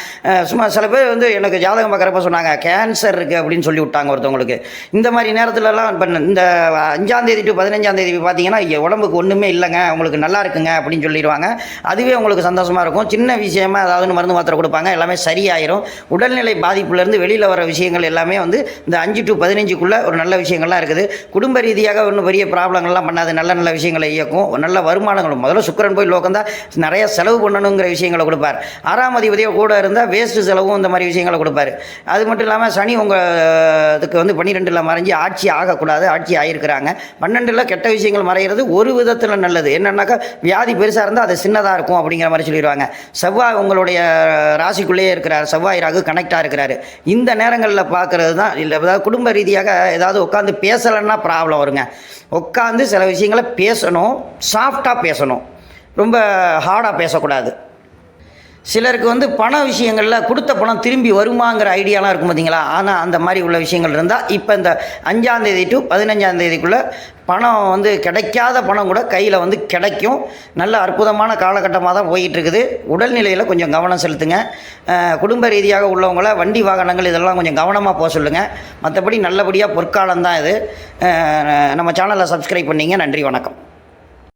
சும்மா சில பேர் வந்து எனக்கு ஜாதகம் பார்க்குறப்ப சொன்னாங்க கேன்சர் இருக்குது அப்படின்னு சொல்லி விட்டாங்க ஒருத்தவங்களுக்கு. இந்த மாதிரி நேரத்துலலாம் இப்போ இந்த 5ஆம் தேதி to 15ஆம் தேதி பார்த்தீங்கன்னா உடம்புக்கு ஒன்றுமே இல்லைங்க, உங்களுக்கு நல்லா இருக்குங்க அப்படின்னு சொல்லிடுவாங்க. அதுவே உங்களுக்கு சந்தோஷமாக இருக்கும். சின்ன விஷயமா ஏதாவது மருந்து மாத்திரை கொடுப்பாங்க, எல்லாமே சரியாயிரும். உடல்நிலை பாதிப்புலேருந்து வெளியில் வர விஷயங்கள் எல்லாமே வந்து இந்த 5 to 15க்குள்ளே ஒரு நல்ல விஷயங்கள்லாம் இருக்குது. குடும்ப ரீதியாக ஒன்றும் பெரிய ப்ராப்ளங்கள்லாம் பண்ணாது. நல்ல நல்ல விஷயங்களை இயக்கும். நல்ல வருமானங்களும் முதல்ல சுக்கிரன் போய் லோக்கந்தா நிறைய செலவு பண்ணணுங்கிற விஷயங்களை கொடுப்பார். 6ஆம் அதிபதியோ கூட இருந்தால் வேஸ்ட்டு செலவும் இந்த மாதிரி விஷயங்களை கொடுப்பார். அது மட்டும் இல்லாமல் சனி உங்கள் இதுக்கு வந்து 12ல் மறைஞ்சி ஆட்சி ஆகக்கூடாது, ஆட்சி ஆகியிருக்கிறாங்க. 12ல் கெட்ட விஷயங்கள் மறைகிறது ஒரு விதத்தில் நல்லது. என்னன்னாக்கா வியாதி பெருசாக இருந்தால் அது சின்னதாக இருக்கும் அப்படிங்கிற மாதிரி சொல்லிடுவாங்க. செவ்வாய் உங்களுடைய ராசிக்குள்ளேயே இருக்கிறார், செவ்வாய் ராகு கனெக்டாக இருக்கிறாரு. இந்த நேரங்களில் பார்க்குறது தான் இல்லை, அதாவது குடும்ப ரீதியாக ஏதாவது உட்காந்து பேசலைன்னா ப்ராப்ளம் வருங்க. உட்காந்து சில விஷயங்களை பேசணும், சாஃப்டாக பேசணும், ரொம்ப ஹார்டாக பேசக்கூடாது. சிலருக்கு வந்து பண விஷயங்களில் கொடுத்த பணம் திரும்பி வருமாங்கிற ஐடியாலாம் இருக்கும் பார்த்தீங்களா. ஆனால் அந்த மாதிரி உள்ள விஷயங்கள் இருந்தால் இப்போ இந்த 5ஆம் தேதி டு 15ஆம் தேதிக்குள்ளே பணம் வந்து கிடைக்காத பணம் கூட கையில் வந்து கிடைக்கும். நல்ல அற்புதமான காலகட்டமாக தான் போயிட்டுருக்குது. உடல்நிலையில் கொஞ்சம் கவனம் செலுத்துங்க. குடும்ப ரீதியாக உள்ளவங்கள வண்டி வாகனங்கள் இதெல்லாம் கொஞ்சம் கவனமாக போக சொல்லுங்கள். மற்றபடி நல்லபடியாக பொற்காலம் தான் இது. நம்ம சேனலை சப்ஸ்கிரைப் பண்ணிங்க. நன்றி, வணக்கம்.